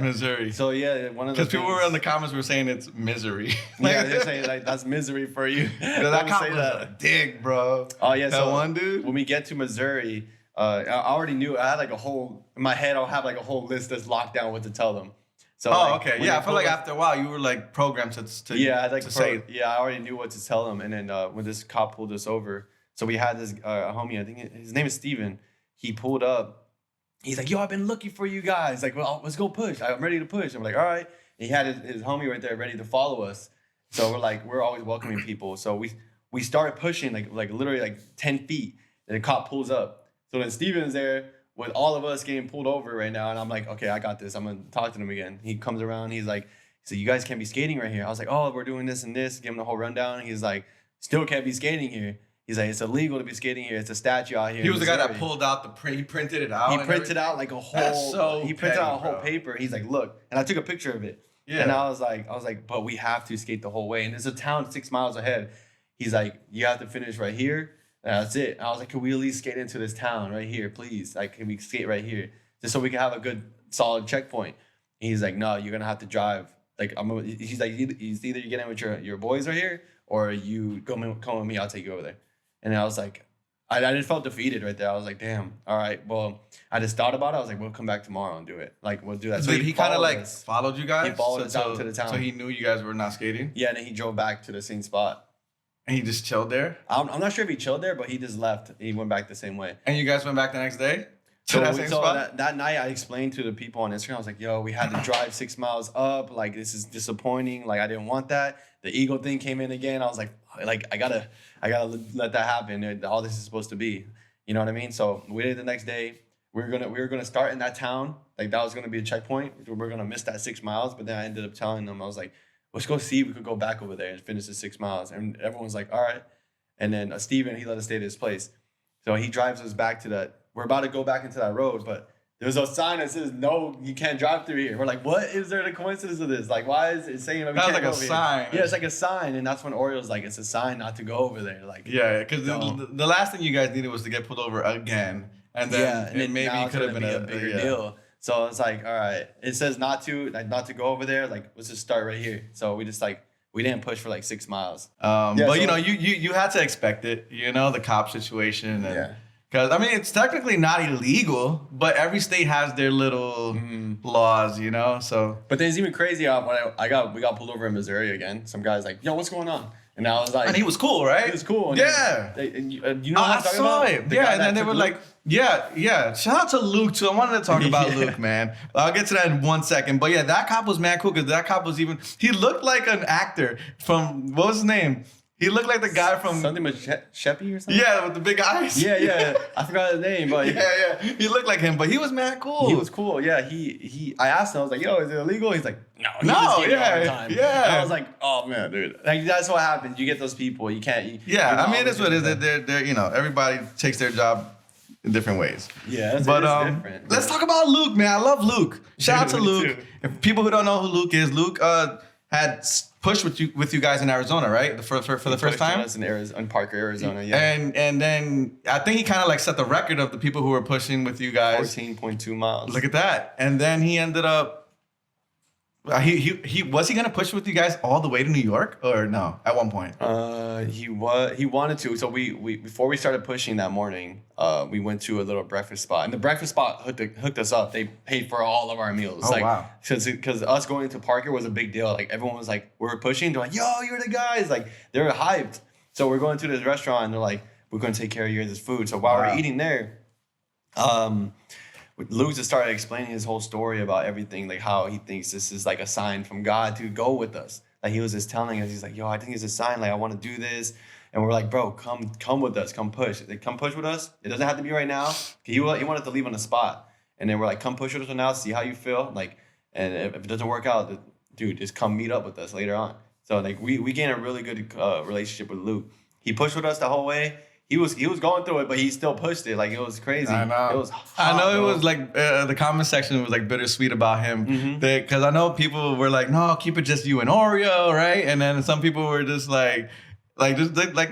Missouri. So yeah, one of the because people were in the comments were saying it's misery. Yeah, they're saying like that's misery for you. That cop was a dick, bro. Oh yeah, that one dude. When we get to Missouri. I already knew. I had like a whole in my head. I'll have like a whole list that's locked down what to tell them. So okay, yeah. I feel like after a while you were like programmed to say. Yeah, I already knew what to tell them. And then when this cop pulled us over, so we had this homie. I think his name is Steven. He pulled up. He's like, "Yo, I've been looking for you guys. Like, well, let's go push. I'm ready to push." I'm like, "All right." And he had his homie right there ready to follow us. So we're always welcoming people. So we started pushing like literally like 10 feet. And the cop pulls up. So then Steven's there with all of us getting pulled over right now. And I'm like, "Okay, I got this. I'm going to talk to him again." He comes around. He's like, "You guys can't be skating right here." I was like, "Oh, we're doing this and this." Give him the whole rundown. He's like, "Still can't be skating here." He's like, "It's illegal to be skating here. It's a statue out here." He was the guy that pulled out he printed it out. He printed out like a whole. He printed out a whole paper. He's like, "Look," and I took a picture of it. Yeah. And I was like, "But we have to skate the whole way." And there's a town 6 miles ahead. He's like, "You have to finish right here. And that's it." And I was like, "Can we at least skate into this town right here, please? Like, can we skate right here just so we can have a good, solid checkpoint?" And he's like, "No, you're gonna have to drive. Like, he's like, it's either you get in with your boys right here, or you come with me. I'll take you over there." And I was like, I just felt defeated right there. I was like, "Damn, all right." Well, I just thought about it. I was like, "We'll come back tomorrow and do it. Like, we'll do that." So he kind of like followed you guys. He followed us out to the town. So he knew you guys were not skating. Yeah, and then he drove back to the same spot. And he just chilled there? I'm not sure if he chilled there, but he just left. He went back the same way. And you guys went back the next day? So that night, I explained to the people on Instagram, I was like, "Yo, we had to drive 6 miles up. Like, this is disappointing. Like, I didn't want that." The ego thing came in again. I was like, I gotta let that happen. All this is supposed to be. You know what I mean? So we did it the next day. We were gonna start in that town. Like, that was gonna be a checkpoint. We were gonna miss that 6 miles. But then I ended up telling them, I was like, "Let's go see if we could go back over there and finish the 6 miles." And everyone's like, "All right." And then Steven, he let us stay at his place. So he drives us back to that. We're about to go back into that road, but there's a sign that says, "No, you can't drive through here." We're like, "What is there the coincidence of this? Like, why is it saying that we can't like go a over sign. Here?" Yeah, it's like a sign. And that's when Orio's like, "It's a sign not to go over there." Like, yeah, because the last thing you guys needed was to get pulled over again. And then maybe it could have been a bigger deal. So it's like, all right, it says not to go over there. Like, let's just start right here. So we just we didn't push for like 6 miles. But you had to expect it, the cop situation. And, because, I mean, it's technically not illegal, but every state has their little laws, so. But then it's even crazy when we got pulled over in Missouri again. Some guy's like, "Yo, what's going on?" And I was like. And he was cool, right? He was cool. And yeah. You know what I'm talking about? I saw it. Yeah, and then they were like, yeah. Shout out to Luke, too. I wanted to talk about Luke, man. I'll get to that in 1 second. But yeah, that cop was mad cool because that cop was he looked like an actor from, what was his name? He looked like the guy from... Something with Sheppy or something? Yeah, with the big eyes. Yeah. I forgot his name, but... Yeah. He looked like him, but he was mad cool. He was cool, yeah. I asked him, I was like, "Yo, is it illegal?" He's like, "No, all the time." Yeah. And I was like, "Oh, man, dude." Like, that's what happens. You get those people. You can't... I mean, it's what it is. They're everybody takes their job in different ways. Yeah, it's different. Let's talk about Luke, man. I love Luke. Shout out to Luke. If people who don't know who Luke is, Luke had pushed with you guys in Arizona, right? For the first time? Us in Parker, Arizona, yeah. And then I think he kind of set the record of the people who were pushing with you guys. 14.2 miles. Look at that. And then he ended up he was he gonna push with you guys all the way to New York or no? At one point, he wanted to. So we before we started pushing that morning, we went to a little breakfast spot, and the breakfast spot hooked us up. They paid for all of our meals. Oh, wow! Because us going to Parker was a big deal. Like, everyone was like, we were pushing. They're like, "Yo, you're the guys!" Like, they were hyped. So we're going to this restaurant, and they're like, "We're going to take care of your guys' food." So while we're eating there, Luke just started explaining his whole story about everything, like how he thinks this is like a sign from God to go with us. Like he was just telling us, he's like, yo, I think it's a sign. Like I want to do this. And we're like, bro, come with us, come push. Like, come push with us. It doesn't have to be right now. He wanted to leave on the spot. And then we're like, come push with us now, see how you feel. Like, and if it doesn't work out, dude, just come meet up with us later on. So like we gained a really good relationship with Luke. He pushed with us the whole way. He was going through it, but he still pushed it. Like it was crazy. I know. It was hot, I know bro. it was like the comment section was like bittersweet about him. Because I know people were like, no, keep it just you and Oreo, right? And then some people were just like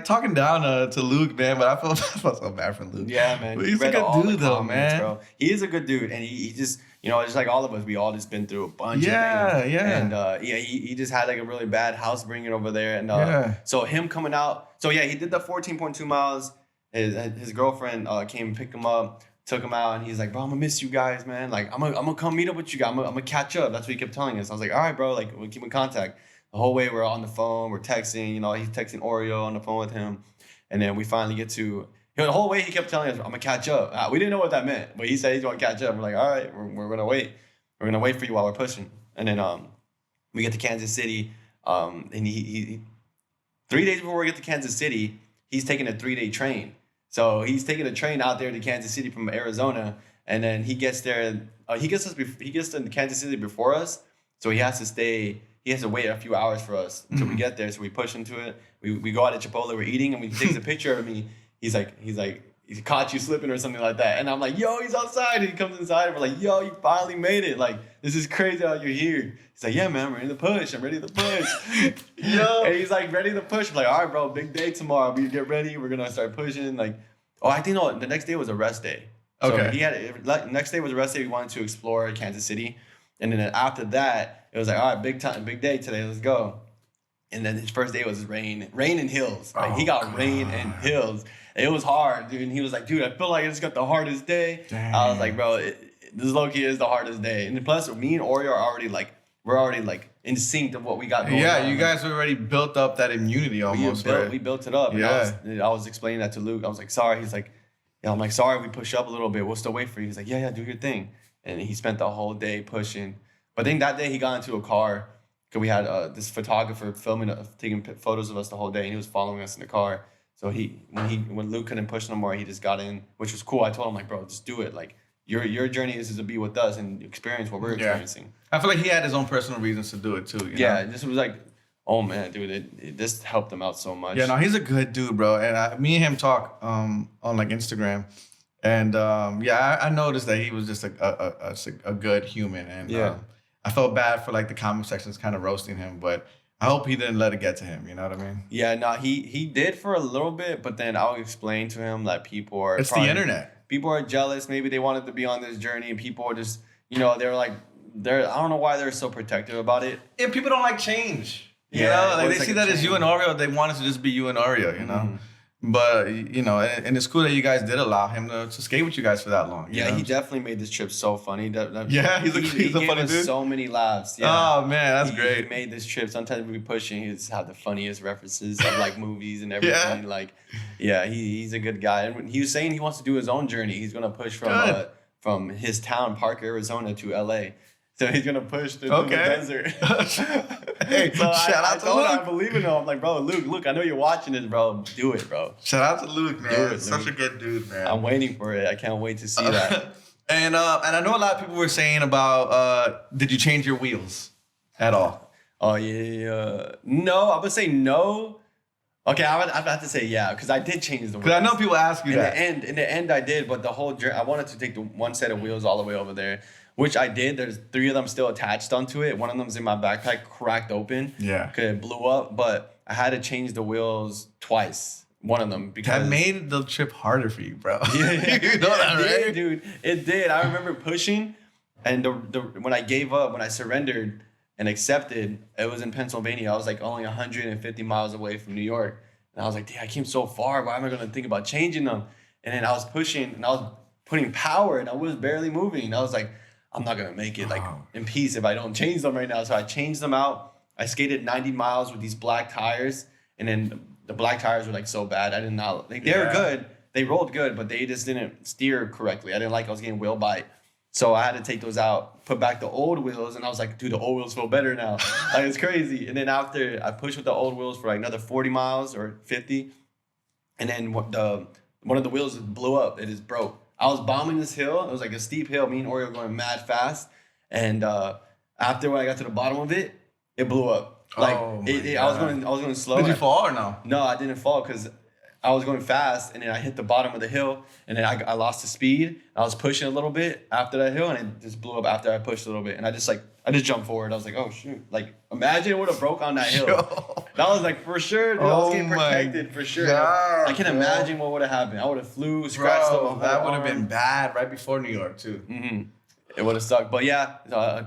talking down to Luke, man. But I felt so bad for Luke. Yeah, man. But he's a Read all good the dude, though, comments, man. bro. He is a good dude, and he just, you know, just like all of us, we all just been through a bunch of things. Yeah. And he just had like a really bad house bringing over there, and so him coming out. So yeah, he did the 14.2 miles. His girlfriend came and picked him up, took him out, and he's like, bro, I'm gonna miss you guys, man. Like I'm gonna come meet up with you guys. I'm gonna catch up. That's what he kept telling us. I was like, all right, bro. Like we'll keep in contact. The whole way we're on the phone, we're texting. You know, he's texting Oreo on the phone with him, and then we finally get to. You know, the whole way he kept telling us, I'm gonna catch up. We didn't know what that meant, but he said he's gonna catch up. We're like, all right, we're gonna wait. We're gonna wait for you while we're pushing. And then we get to Kansas City, and he 3 days before we get to Kansas City, he's taking a 3-day train. So he's taking a train out there to Kansas City from Arizona, and then he gets there. He gets to Kansas City before us, so he has to stay. He has to wait a few hours for us until we get there. So we push into it. We go out at Chipotle. We're eating, and he takes a picture of me. He's like he caught you slipping or something like that. And I'm like, yo, he's outside. And he comes inside, and we're like, yo, you finally made it. Like this is crazy how you're here. He's like, yeah, man, I'm ready to push. I'm ready to push. Yo. And he's like, ready to push. I'm like, all right, bro, big day tomorrow. We get ready. We're gonna start pushing. Like, I think the next day was a rest day. So Okay. Next day was a rest day. We wanted to explore Kansas City, and then after that, it was like, all right, big day today. Let's go. And then his first day was rain and hills. Like he got rain and hills. It was hard, dude. And he was like, dude, I feel like I just got the hardest day. Damn. I was like, bro, this low-key is the hardest day. And plus, me and Orio are already in sync of what we got going on. Yeah, you guys already built up that immunity almost. We built it up. Yeah. And I was explaining that to Luke. I was like, sorry. He's like, yeah, I'm like, sorry, we push up a little bit. We'll still wait for you. He's like, yeah, do your thing. And he spent the whole day pushing. But I think that day he got into a car because we had this photographer taking photos of us the whole day, and he was following us in the car. So when Luke couldn't push no more, he just got in, which was cool. I told him, like, bro, just do it. Like, your journey is to be with us and experience what we're experiencing. I feel like he had his own personal reasons to do it too. You know? This was like, oh man, dude, it just helped him out so much. Yeah, no, he's a good dude, bro. And me and him talk on like Instagram, and I noticed that he was just a good human, and I felt bad for like the comment sections kind of roasting him, but I hope he didn't let it get to him. You know what I mean? Yeah, no, he did for a little bit, but then I'll explain to him that people are. It's the internet. People are jealous. Maybe they wanted to be on this journey, and people are just, you know, they're like, I don't know why they're so protective about it. And people don't like change. You Yeah, know, like they it's see like a that as you and Oreo. They want it to just be you and Oreo. You know. But, you know, and it's cool that you guys did allow him to skate with you guys for that long. Yeah, he definitely made this trip so funny. Yeah, he's a he funny gave us dude. so many laughs. Yeah. Oh, man, that's great. He made this trip. Sometimes we be pushing. He just had the funniest references of like movies and everything. Like, yeah, he's a good guy. And he was saying he wants to do his own journey. He's going to push from his town, Park, Arizona to LA. So he's gonna push through the desert. Hey, so shout out to Luke. I believe in him. I'm like, bro, Luke, I know you're watching this, bro. Do it, bro. Shout out to Luke, man. Do it, Such Luke. a good dude, man. I'm waiting for it. I can't wait to see that. And I know a lot of people were saying about did you change your wheels at all? Oh yeah. No, I would say no. Okay, I would have to say yeah, because I did change the wheels. Because I know people ask you that. In the end, I did, but the whole journey, I wanted to take the one set of wheels all the way over there, which I did. There's 3 of them still attached onto it. One of them's in my backpack, cracked open. Yeah. Because it blew up, but I had to change the wheels twice. One of them because that made the trip harder for you, bro. Yeah, you know that, it right? did, dude. It did. I remember pushing, and when I gave up, when I surrendered and accepted, it was in Pennsylvania. I was like only 150 miles away from New York. And I was like, damn, I came so far. Why am I going to think about changing them? And then I was pushing and I was putting power and I was barely moving. And I was like, I'm not going to make it like in peace if I don't change them right now. So I changed them out. I skated 90 miles with these black tires. And then the black tires were like so bad. I did not, like, they were good. They rolled good, but they just didn't steer correctly. I didn't like I was getting wheel bite. So I had to take those out, put back the old wheels, and I was like, dude, the old wheels feel better now. Like, it's crazy. And then after I pushed with the old wheels for like another 40 miles or 50, and then one of the wheels blew up. It just broke. I was bombing this hill. It was like a steep hill. Me and Orio going mad fast. And after when I got to the bottom of it, it blew up. Like I was going slow. Did you fall or no? No, I didn't fall because I was going fast, and then I hit the bottom of the hill, and then I lost the speed. I was pushing a little bit after that hill, and it just blew up after I pushed a little bit. And I just jumped forward. I was like, oh shoot! Like, imagine it would have broke on that hill. That was like for sure. Dude, I was getting protected for sure. God, I can't imagine what would have happened. I would have scratched up. That would have been bad right before New York too. Mm-hmm. It would have sucked. But yeah,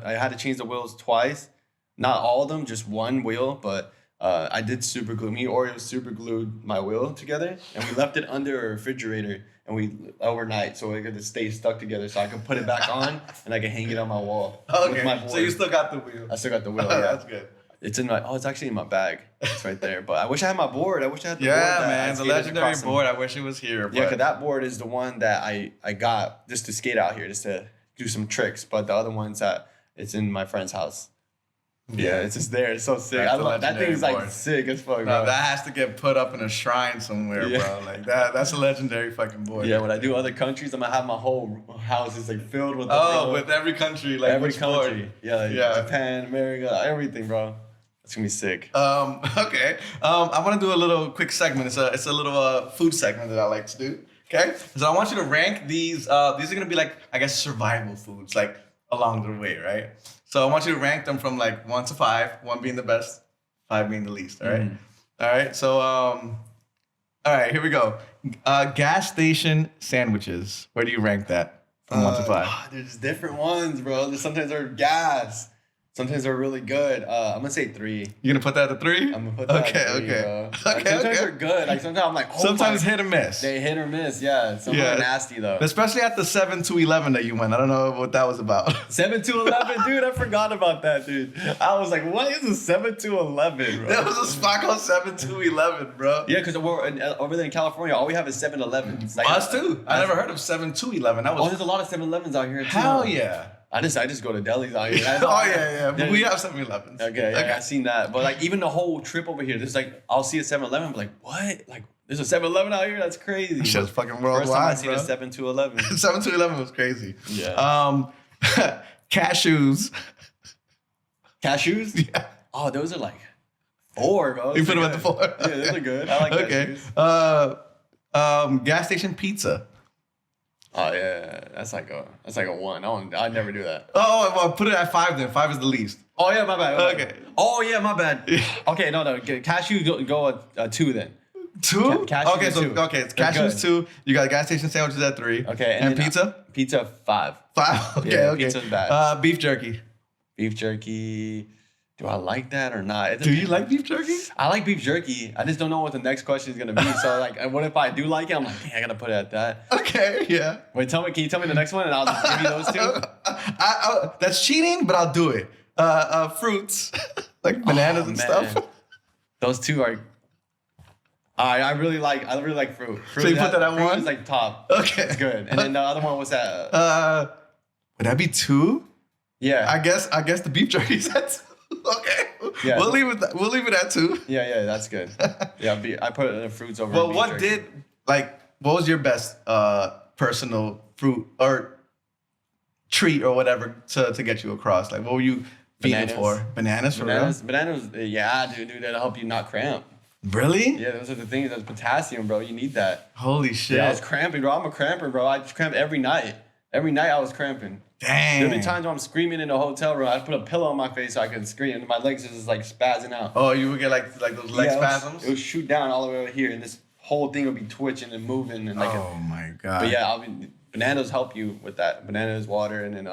I had to change the wheels twice. Not all of them, just one wheel, but. I did super glue. Me and Orio super glued my wheel together, and we left it under a refrigerator and overnight so it could stay stuck together, so I could put it back on and I could hang it on my wall. Okay, with my board. So you still got the wheel. I still got the wheel. Yeah, that's good. It's actually in my bag. It's right there. But I wish I had my board. I wish I had the board. Yeah, man, the legendary board. I wish it was here. Yeah, because that board is the one that I got just to skate out here, just to do some tricks. But the other one's it's in my friend's house. Yeah, it's just there. It's so sick. I love that thing's like sick as fuck, bro. That has to get put up in a shrine somewhere, bro. Like that's a legendary fucking board. Yeah, when I do other countries, I'm gonna have my whole house is like filled with with every country, like every country. Board? Yeah, Japan, America, everything, bro. It's gonna be sick. Okay. I want to do a little quick segment. It's a little food segment that I like to do. Okay. So I want you to rank these. These are gonna be like, I guess, survival foods, like along the way, right? So I want you to rank them from like 1 to 5, 1 being the best, 5 being the least. All right. All right. So all right, here we go. Gas station sandwiches. Where do you rank that from 1 to 5? There's different ones, bro. Sometimes they're gas. Sometimes they're really good. I'm gonna say 3. You gonna put that at 3? I'm gonna put that at 3, bro. Like, sometimes they're good. Like sometimes I'm like, sometimes hit or miss. They hit or miss, yeah. Some are nasty though. Especially at the 7 to 11 that you went. I don't know what that was about. 7 to 11, dude. I forgot about that, dude. I was like, what is a 7 to 11, bro? There was a spot called 7 to 11, bro. Yeah, because over there in California, all we have is 7-Elevens. Like, us too. I never heard of 7 to 11. That was. There's a lot of 7-Elevens out here too. Hell yeah. I just go to delis out here. Yeah. But we have 7-Elevens. Okay, yeah, I seen that. But like even the whole trip over here, there's like I'll see a 7-Eleven, but like what? Like there's a 7-Eleven out here? That's crazy. Shit's fucking worldwide. First time I seen a 7 to 11. 7 to 11 was crazy. Yeah. Cashews. Cashews? Yeah. Oh, those are like 4, bro. You put them at the 4. Yeah, those are good. I like cashews. Gas station pizza. Oh yeah, that's like a 1. I'd never do that. Oh, well, put it at 5 then. 5 is the least. Oh yeah, my bad. Okay. Oh yeah, my bad. Okay, no. Cashew go a 2 then. 2? Cashew okay, so 2. It's cashews 2. You got gas station sandwiches at 3. Okay, and pizza? Pizza 5. 5. Okay, yeah, okay. Pizza's bad. Beef jerky. Beef jerky. Do I like that or not? Do you like beef jerky? I like beef jerky. I just don't know what the next question is gonna be. So like, what if I do like it? I'm like, dang, I gotta put it at that. Okay, yeah. Wait, can you tell me the next one and I'll just give you those 2? That's cheating, but I'll do it. Fruits like bananas and stuff. Those 2 are. I really like fruit. So you put that at 1? Fruit is like top. Okay, it's good. And then the other one was that. Would that be 2? Yeah. I guess the beef jerky's at 2. Okay. Yeah. We'll leave it at 2. Yeah, that's good. Yeah, I put the fruits over. Well, what was your best personal fruit or treat or whatever to get you across? Like, what were you feeding for? Bananas for real? Bananas, yeah, dude, that'll help you not cramp. Really? Yeah, those are the things. That's potassium, bro. You need that. Holy shit. Yeah, I was cramping, bro. I'm a cramper, bro. I just cramp every night. Every night I was cramping. Dang. There'll be times when I'm screaming in a hotel room. I put a pillow on my face so I can scream, and my legs are just like spazzing out. Oh, you would get like those leg spasms? It would shoot down all the way over here, and this whole thing would be twitching and moving, and like. Oh my god. But yeah, bananas help you with that. Bananas, water, and then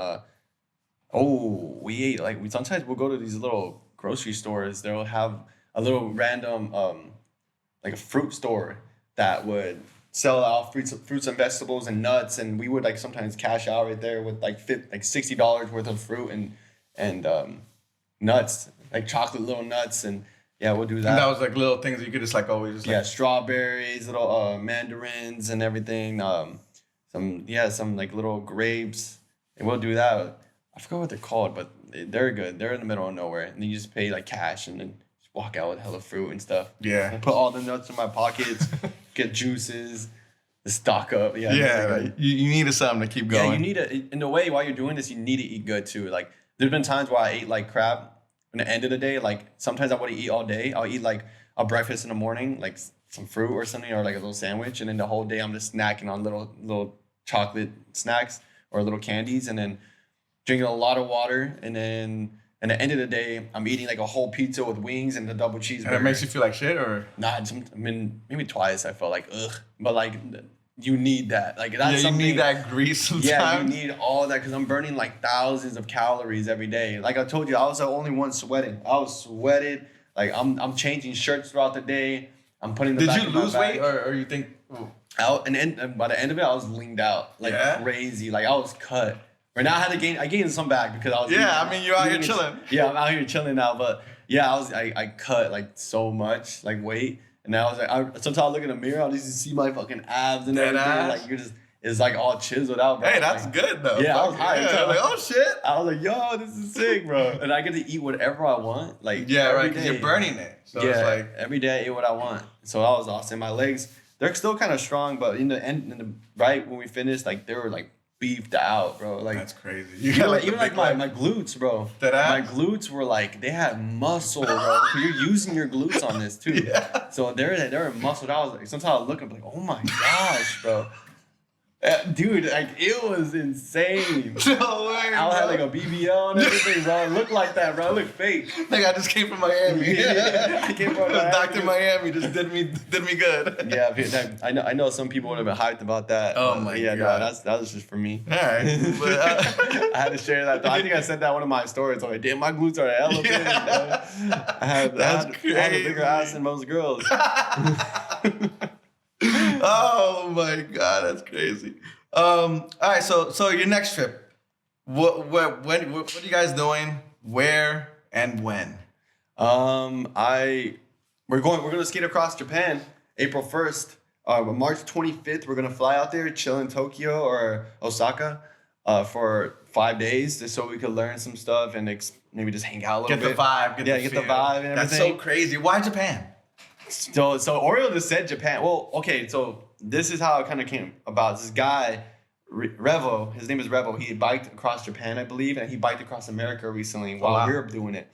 we ate sometimes we'll go to these little grocery stores. They'll have a little random like a fruit store that would sell out fruits and vegetables and nuts, and we would like sometimes cash out right there with like $60 worth of fruit and nuts, like chocolate little nuts, and yeah, we'll do that. And that was like little things that you could just like always just strawberries, little mandarins and everything. Some like little grapes. And we'll do that. I forgot what they're called, but they're good. They're in the middle of nowhere, and you just pay like cash, and then just walk out with hella fruit and stuff. Yeah. I put all the nuts in my pockets, get juices, stock up. Yeah, like, you needed something to keep going. Yeah, you need in a way while you're doing this, you need to eat good too. Like there's been times where I ate like crap. In the end of the day, like sometimes I wouldn't eat all day. I'll eat like a breakfast in the morning, like some fruit or something, or like a little sandwich, and then the whole day I'm just snacking on little chocolate snacks or little candies, and then drinking a lot of water, and then at the end of the day I'm eating like a whole pizza with wings and a double cheeseburger. And it makes you feel like shit, or I mean maybe twice I felt like ugh, but like you need that. Like that's something. You need that grease sometimes. Yeah, you need all that because I'm burning like thousands of calories every day. Like I told you, I was the only one sweating. I was sweated. Like I'm changing shirts throughout the day. I'm putting the. Did you lose weight, or you think? And by the end of it, I was leaned out like crazy. Like I was cut. Right now, I gained some back because I was. Yeah, I mean you're out here chilling. Yeah, I'm out here chilling now, but yeah, I cut like so much like weight. And I was like, sometimes I look in the mirror, I just see my fucking abs and everything. Like it's like all chiseled out, bro. Hey, that's like, good though. Yeah, I was high. Yeah, like, oh shit. I was like, yo, this is sick, bro. And I get to eat whatever I want. Like right, because you're burning it. So it's like every day I eat what I want. So that was awesome. My legs, they're still kind of strong, but in the end, right when we finished, like they were like beefed out, bro. Like that's crazy. Even like my glutes, bro. My glutes were like they had muscle, bro. You're using your glutes on this too. Yeah. So they're muscled. I was like, sometimes I was looking like, oh my gosh, bro. Dude, like it was insane. No way, I had like a BBL and everything, bro. It looked like that, bro. It looked fake. Like I just came from Miami. I came from Miami. Dr. Miami just did me good. Yeah, I know some people would have been hyped about that. Oh my god. No, that was just for me. All right. But, I had to share that. I think I said that in one of my stories. I'm like, damn, my glutes are elevated. Bro. I had a bigger ass than most girls. Oh my god, that's crazy. All right, so your next trip, what are you guys doing? Where and when? We're gonna skate across Japan April 1st. March 25th, we're gonna fly out there, chill in Tokyo or Osaka, for 5 days, just so we could learn some stuff and maybe just hang out a little bit. Get the vibe. Get the vibe and everything. That's so crazy. Why Japan? So Orio just said Japan. Well, okay, so this is how it kind of came about. This guy, Revo, his name is Revo. He biked across Japan, I believe, and he biked across America recently while we were doing it.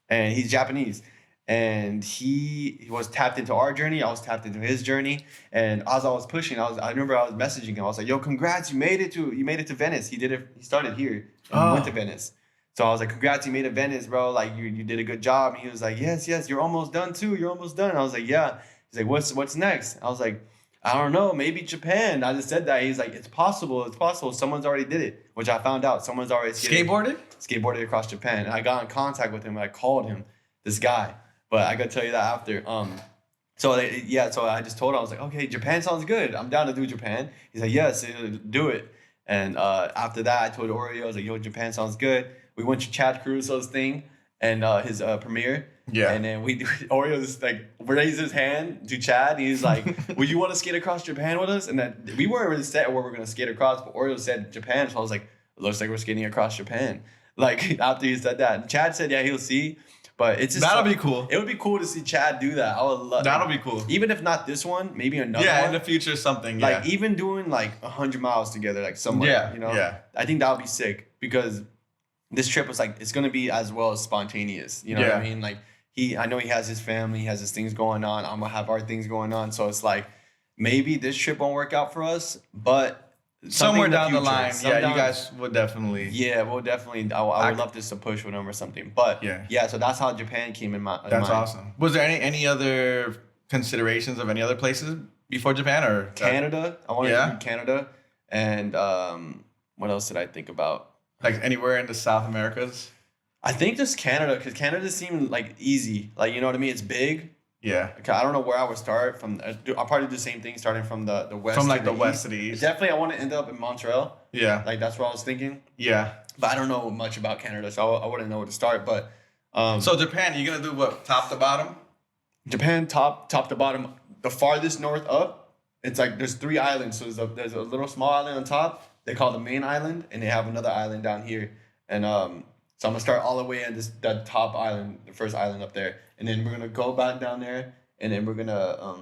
And he's Japanese. And he was tapped into our journey. I was tapped into his journey. And as I was pushing, I remember I was messaging him. I was like, "Yo, congrats! You made it to Venice. He did it. He started here and went to Venice." So I was like, "Congrats! You made it to Venice, bro. Like you did a good job." And he was like, "Yes, you're almost done too. You're almost done." And I was like, "Yeah." He's like, "What's next?" I was like, "I don't know. Maybe Japan." I just said that. He's like, "It's possible. It's possible. Someone's already did it," which I found out. Someone's already skateboarded across Japan. And I got in contact with him. And I called him, this guy. But I gotta tell you that after. So I just told him, I was like, "Okay, Japan sounds good. I'm down to do Japan." He's like, "Yes, do it." And after that, I told Orio, I was like, "Yo, Japan sounds good." We went to Chad Caruso's thing and his premiere. Yeah. And then Oreo just like raised his hand to Chad. And he's like, "Would you want to skate across Japan with us?" And then we weren't really set where we're gonna skate across, but Oreo said Japan, so I was like, "It looks like we're skating across Japan." Like after he said that, and Chad said, "Yeah, he'll see." But it's just that'll be cool. It would be cool to see Chad do that. I would love. That'll be cool. Even if not this one, maybe another one. Yeah, in the future, something. Yeah. Like even doing like 100 miles together, like somewhere. Yeah, you know. Yeah. I think that would be sick because this trip was like it's gonna be as well as spontaneous. You know what I mean? Like I know he has his family, he has his things going on. I'm gonna have our things going on. So it's like maybe this trip won't work out for us, but somewhere down the line, you guys would definitely. Yeah, we'll definitely. I would love this to push with him or something. But yeah. So that's how Japan came in my. That's awesome. Was there any other considerations of any other places before Japan or Canada? I wanted to do Canada, and what else did I think about? Like anywhere in the South Americas? I think just Canada, because Canada seemed like easy. Like you know what I mean? It's big. Yeah. Okay, I don't know where I would start from. I'll probably do the same thing, starting from the west. From like the west to the east. Definitely, I want to end up in Montreal. Yeah. Like that's what I was thinking. Yeah. But I don't know much about Canada, so I wouldn't know where to start. But so Japan, you're gonna do what? Top to bottom? Japan, top to bottom. The farthest north up, it's like there's 3 islands. So there's a little small island on top. they call the main island, and they have another island down here. And so I'm gonna start all the way on that top island, the first island up there, and then we're gonna go back down there, and then we're gonna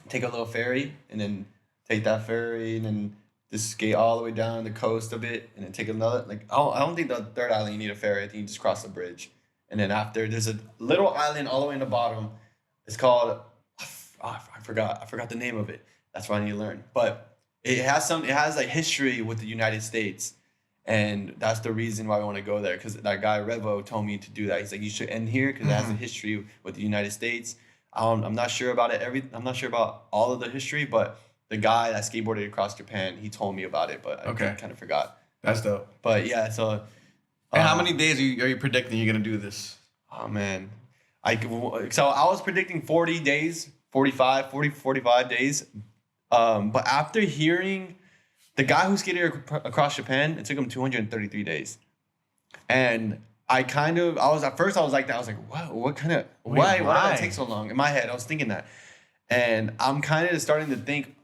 take a little ferry, and then take that ferry, and then just skate all the way down the coast a bit, and then take another. Like I don't think the third island you need a ferry. I think you just cross the bridge, and then after there's a little island all the way in the bottom. It's called I forgot the name of it. That's what I need to learn. But it has like history with the United States, and that's the reason why I want to go there. Because that guy Revo told me to do that. He's like, you should end here because it has a history with the United States. I'm not sure about it. I'm not sure about all of the history, but the guy that skateboarded across Japan, he told me about it, but I kind of forgot. That's dope. But yeah, so. And how many days are you predicting you're gonna do this? Oh man, so I was predicting 40 days, 45 days. But after hearing the guy who skated across Japan, it took him 233 days. And I was like that. I was like, wow, why did that take so long? In my head, I was thinking that. And I'm kind of starting to think,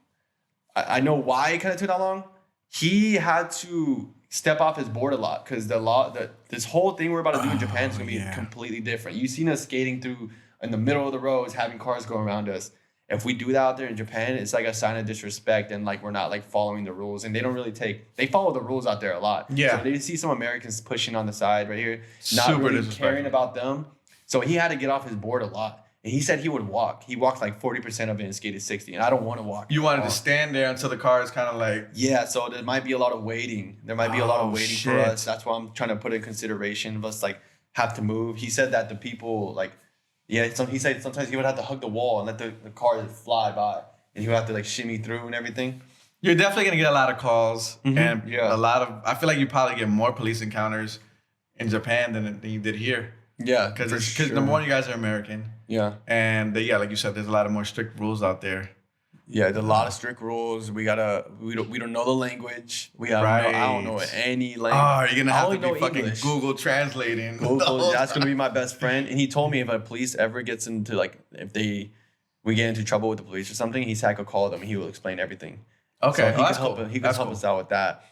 I know why it kind of took that long. He had to step off his board a lot because this whole thing we're about to do in Japan is going to be completely different. You've seen us skating through in the middle of the roads, having cars go around us. If we do that out there in Japan, it's like a sign of disrespect and like we're not like following the rules. And they don't really they follow the rules out there a lot. Yeah. So they see some Americans pushing on the side right here, not Super really disrespectful. caring about them. So he had to get off his board a lot. And he said he would walk. He walked like 40% of it and skated 60. And I don't want to walk. You wanted to stand there until the car is kind of like... Yeah, so there might be a lot of waiting. There might be a lot of waiting for us. That's why I'm trying to put in consideration of us like have to move. He said that the people like... Yeah, he said sometimes he would have to hug the wall and let the car fly by. And he would have to like shimmy through and everything. You're definitely going to get a lot of calls. And Yeah. a lot of... I feel like you probably get more police encounters in Japan than you did here. Yeah, Because number one, you guys are American. Yeah. And like you said, there's a lot of more strict rules out there. Yeah, there's a lot of strict rules. We don't know the language. We have Right. I don't know any language. Oh, you're gonna I have only to be know fucking English. Google translating. Google, that's gonna be my best friend. And he told me if a police ever gets into like we get into trouble with the police or something, he's I could call them. He will explain everything. Okay, So that's cool. He could help us out with that.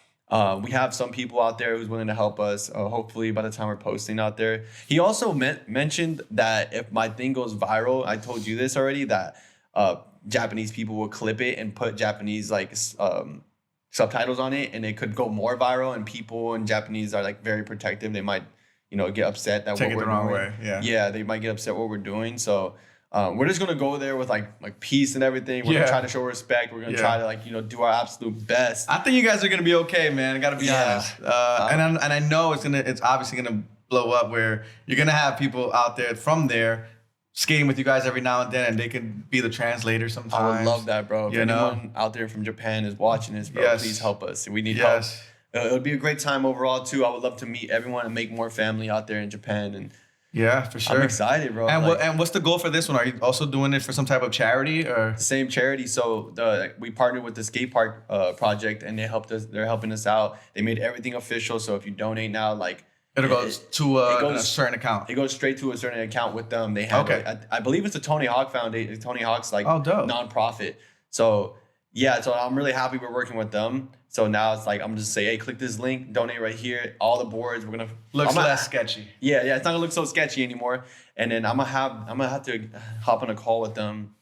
We have some people out there who's willing to help us. Hopefully, by the time we're posting out there, he also mentioned that if my thing goes viral, I told you this already, that Japanese people will clip it and put Japanese like subtitles on it, and it could go more viral. And people in Japanese are like very protective. They might, get upset that Take what it we're the wrong doing. way. Yeah. Yeah, they might get upset what we're doing. So. We're just gonna go there with like peace and everything. We're gonna try to show respect. We're gonna try to do our absolute best. I think you guys are gonna be okay, man. I gotta be honest. And I know it's obviously gonna blow up where you're gonna have people out there from there skating with you guys every now and then, and they can be the translator sometimes. I would love that, bro. If You know? anyone out there from Japan is watching this, bro, Yes. please help us. We need Yes. help. It would be a great time overall too. I would love to meet everyone and make more family out there in Japan. And Yeah, for sure. I'm excited, bro. And what's the goal for this one? Are you also doing it for some type of charity or? Same charity. So we partnered with the skate park project, and they're helping us out. They made everything official. So if you donate now, like It'll go to a certain account. it goes straight to a certain account with them. They have I believe it's a Tony Hawk Foundation. Tony Hawk's like dope. nonprofit. So yeah, so I'm really happy we're working with them. So now it's like I'm just say, hey, click this link, donate right here. All the boards we're gonna Looks less sketchy. Yeah, it's not gonna look so sketchy anymore. And then I'm gonna have to hop on a call with them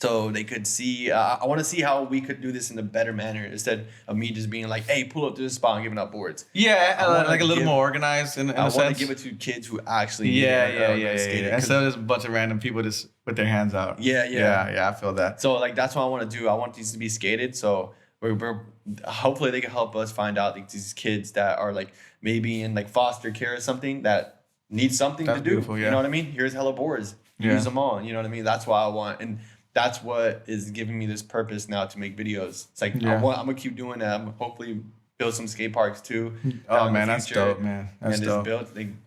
so they could see. I want to see how we could do this in a better manner instead of me just being like, hey, pull up to this spot and giving out boards. Yeah, like a little more organized in a sense. I want to give it to kids who actually Yeah. skating. Instead of just a bunch of random people just with their hands out. Yeah, I feel that. So like that's what I want to do. I want these to be skated. So we're hopefully they can help us find out these kids that are like maybe in like foster care or something that need something to do. Beautiful, yeah. You know what I mean? Here's hella boards. Use them all. You know what I mean? That's what I want. And that's what is giving me this purpose now to make videos. It's like I'm gonna keep doing that. I'm gonna hopefully build some skate parks too. Oh man, that's dope, man. That's dope.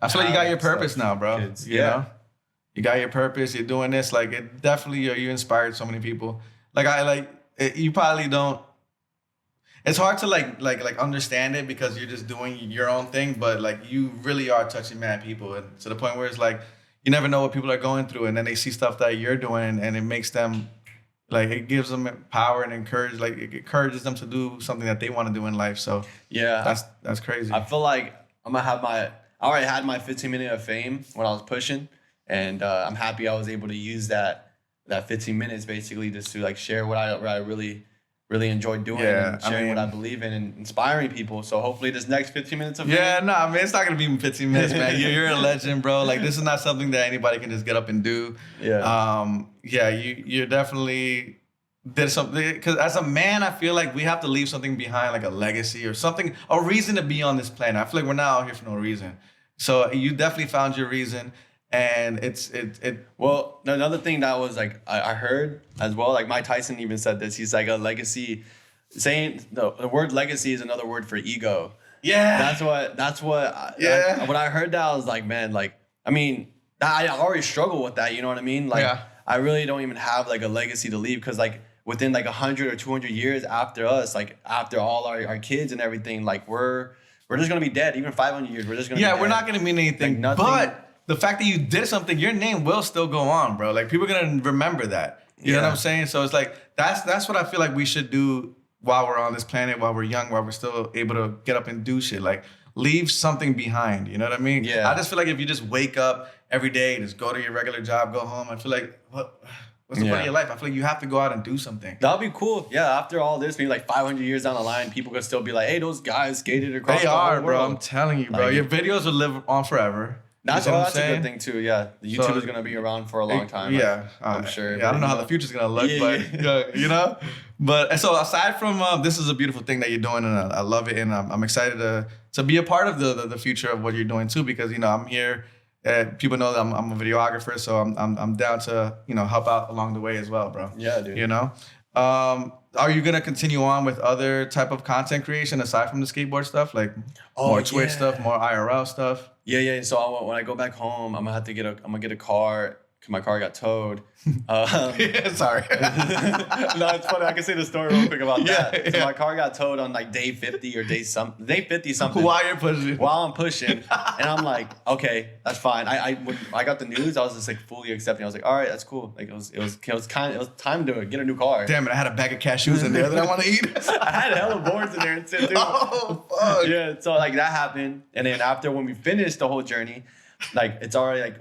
I feel like you got your purpose now, bro. Kids. You know? You got your purpose. You're doing this. Like it definitely, you inspired so many people. You probably don't. It's hard to like understand it because you're just doing your own thing, but like you really are touching mad people, and to the point where it's like you never know what people are going through, and then they see stuff that you're doing, and it makes them Like it gives them power and encourage. Like it encourages them to do something that they want to do in life. So Yeah, that's crazy. I feel like I'm gonna have I already had my 15 minute of fame when I was pushing, and I'm happy I was able to use that 15 minutes basically just to like share what I really enjoy doing and sharing what I believe in and inspiring people. So hopefully this next 15 minutes of fame. I mean, it's not gonna be 15 minutes, man. You're a legend, bro. Like this is not something that anybody can just get up and do. You definitely did something, because as a man, I feel like we have to leave something behind, like a legacy or something, a reason to be on this planet. I feel like we're not out here for no reason. So you definitely found your reason. And well, another thing that was like I heard as well, like Mike Tyson even said this. He's like a legacy, saying the word legacy is another word for ego. Yeah, that's what when I heard that, I was like, man, like I mean, I already struggle with that. You know what I mean? Like I really don't even have like a legacy to leave, because like within like 100 or 200 years after us, like after all our kids and everything, like we're just gonna be dead. Even 500 years, we're just gonna be dead. We're not gonna mean anything. Like, but the fact that you did something, your name will still go on, bro. Like people are gonna remember that. You know what I'm saying? So it's like that's what I feel like we should do while we're on this planet, while we're young, while we're still able to get up and do shit. Like leave something behind. You know what I mean? Yeah. I just feel like if you just wake up every day, just go to your regular job, go home, I feel like what's the point of your life? I feel like you have to go out and do something. That'd be cool. Yeah, after all this, maybe like 500 years down the line, people could still be like, hey, those guys skated across the whole world. Bro. I'm telling you, bro. Like, your videos will live on forever. That's a good thing too. Yeah, the YouTube is gonna be around for a long time. I'm sure. I don't know how the future's gonna look, but you know. But so aside from this is a beautiful thing that you're doing, and I love it, and I'm excited to be a part of the future of what you're doing too, because you know I'm here. People know that I'm a videographer, so I'm down to help out along the way as well, bro. Yeah, dude. You know. Are you gonna continue on with other type of content creation aside from the skateboard stuff, like more Twitch stuff, more IRL stuff? Yeah. So when I go back home, I'm gonna get a car, because my car got towed. Sorry. No, it's funny. I can say the story real quick about that. So my car got towed on like day 50 or day 50 something. While you're pushing. While I'm pushing, and I'm like, okay, that's fine. When I got the news, I was just like fully accepting. I was like, all right, that's cool. Like it was time to get a new car. Damn it! I had a bag of cashews in there that I want to eat. I had hella boards in there and shit too. Oh fuck. Yeah. So like that happened, and then after when we finished the whole journey, like it's already like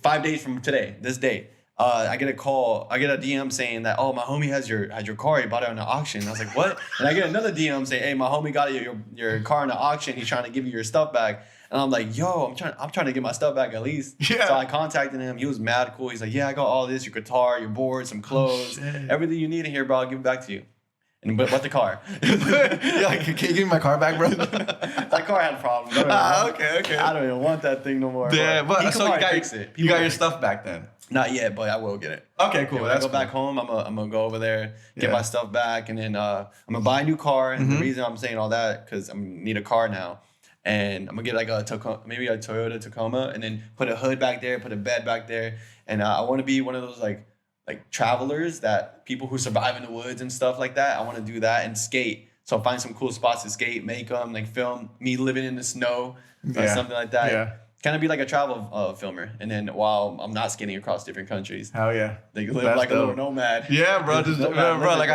5 days from today, this day, I get a DM saying that, oh, my homie has your car, he bought it on the auction. I was like, what? And I get another DM saying, hey, my homie got your car on the auction, he's trying to give you your stuff back. And I'm like, yo, I'm trying to get my stuff back at least. Yeah. So I contacted him. He was mad cool. He's like, yeah, I got all this, your guitar, your board, some clothes, everything you need in here, bro. I'll give it back to you. And but the car. Yeah, can you give me my car back, bro? That car had problems. Okay. I don't even want that thing no more. Yeah, but so you got your stuff back then? Not yet, but I will get it. Okay, cool. When I go back home, I'm gonna go over there, get my stuff back, and then I'm gonna buy a new car. And the reason I'm saying all that, because I need a car now. And I'm gonna get like maybe a Toyota Tacoma, and then put a hood back there, put a bed back there. And I want to be one of those like travelers, that people who survive in the woods and stuff like that. I want to do that and skate. So find some cool spots to skate, make them, like film me living in the snow, or something like that. Yeah. Kind of be like a travel filmer. And then while I'm not skating across different countries. Hell yeah. They live like a little nomad. Yeah, bro. Like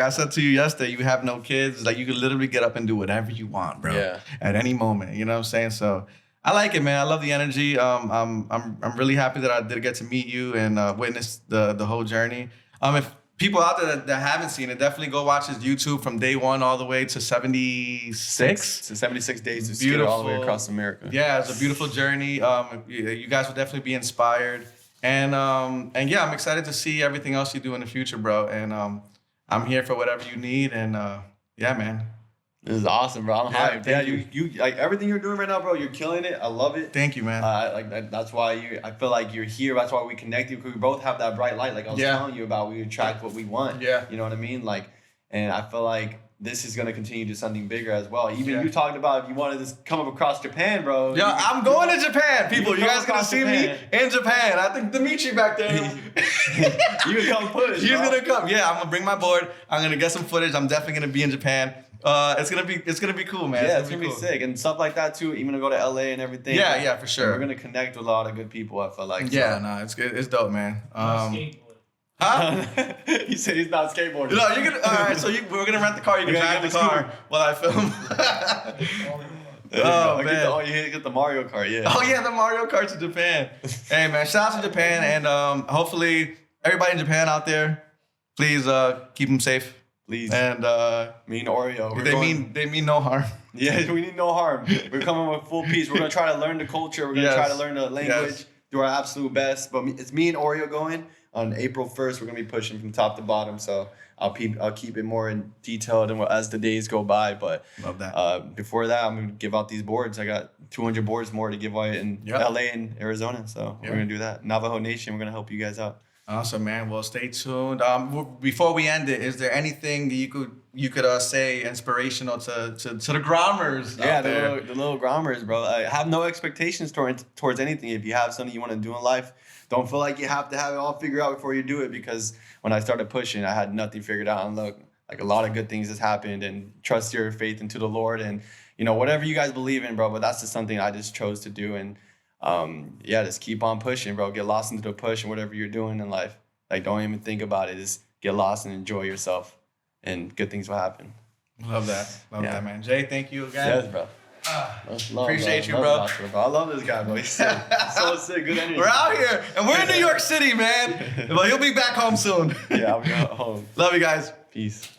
I said to you yesterday, you have no kids. Like you can literally get up and do whatever you want, bro. Yeah. At any moment. You know what I'm saying? So I like it, man. I love the energy. I'm really happy that I did get to meet you and witness the whole journey. If people out there that haven't seen it, definitely go watch his YouTube from day one all the way to 76. To 76 days to skate all the way across America. Yeah, it's a beautiful journey. You guys will definitely be inspired. And yeah, I'm excited to see everything else you do in the future, bro. And I'm here for whatever you need. And yeah, man. This is awesome, bro. I'm hyped. Yeah, you like everything you're doing right now, bro. You're killing it. I love it. Thank you, man. That's why I feel like you're here. That's why we connected, because we both have that bright light. Like I was telling you about, we attract what we want. Yeah. You know what I mean? Like, and I feel like this is gonna continue to do something bigger as well. Even you talked about if you wanted to come up across Japan, bro. Yeah, I'm going to Japan, people. You guys gonna see me in Japan. I think Dimitri back there. You can come push. He's gonna come. Yeah, I'm gonna bring my board. I'm gonna get some footage. I'm definitely gonna be in Japan. It's gonna be cool, man. Yeah, it's gonna be sick and stuff like that too. Even to go to LA and everything. Yeah, for sure. And we're gonna connect with a lot of good people. I feel like. Yeah, no, it's good. It's dope, man. Huh? He said he's not skateboarding. No, you're gonna. All right, so we're gonna rent the car. You can drive the car while I film. Oh man! You get the Mario Kart, yeah. Oh yeah, the Mario Kart's in Japan. Hey man, shout out to Japan, and hopefully everybody in Japan out there, please keep them safe. Please. And me and Oreo. They mean no harm. Yeah, we need no harm. We're coming with full peace. We're gonna try to learn the culture. We're gonna try to learn the language. Do our absolute best. But it's me and Oreo going on April 1st. We're gonna be pushing from top to bottom. So I'll keep it more in detailed and as the days go by. But love that. Before that, I'm gonna give out these boards. I got 200 boards more to give away in LA and Arizona. So we're gonna do that. Navajo Nation. We're gonna help you guys out. Awesome, man. Well, stay tuned. Before we end it, is there anything you could say inspirational to the grommers out there? The little grommers, bro. I have no expectations towards anything. If you have something you want to do in life, don't feel like you have to have it all figured out before you do it. Because when I started pushing, I had nothing figured out. And look, like a lot of good things has happened. And trust your faith into the Lord. And whatever you guys believe in, bro. But that's just something I just chose to do. And just keep on pushing, bro. Get lost into the push and whatever you're doing in life. Like, don't even think about it. Just get lost and enjoy yourself, and good things will happen. Love that. Love that, man. Jay, thank you again. Yes, bro. Appreciate you, bro. I love this guy, bro. He's sick. So sick. Good energy. We're out here, and we're in New York City, man. But he'll be back home soon. Yeah, I'll be home. Love you guys. Peace.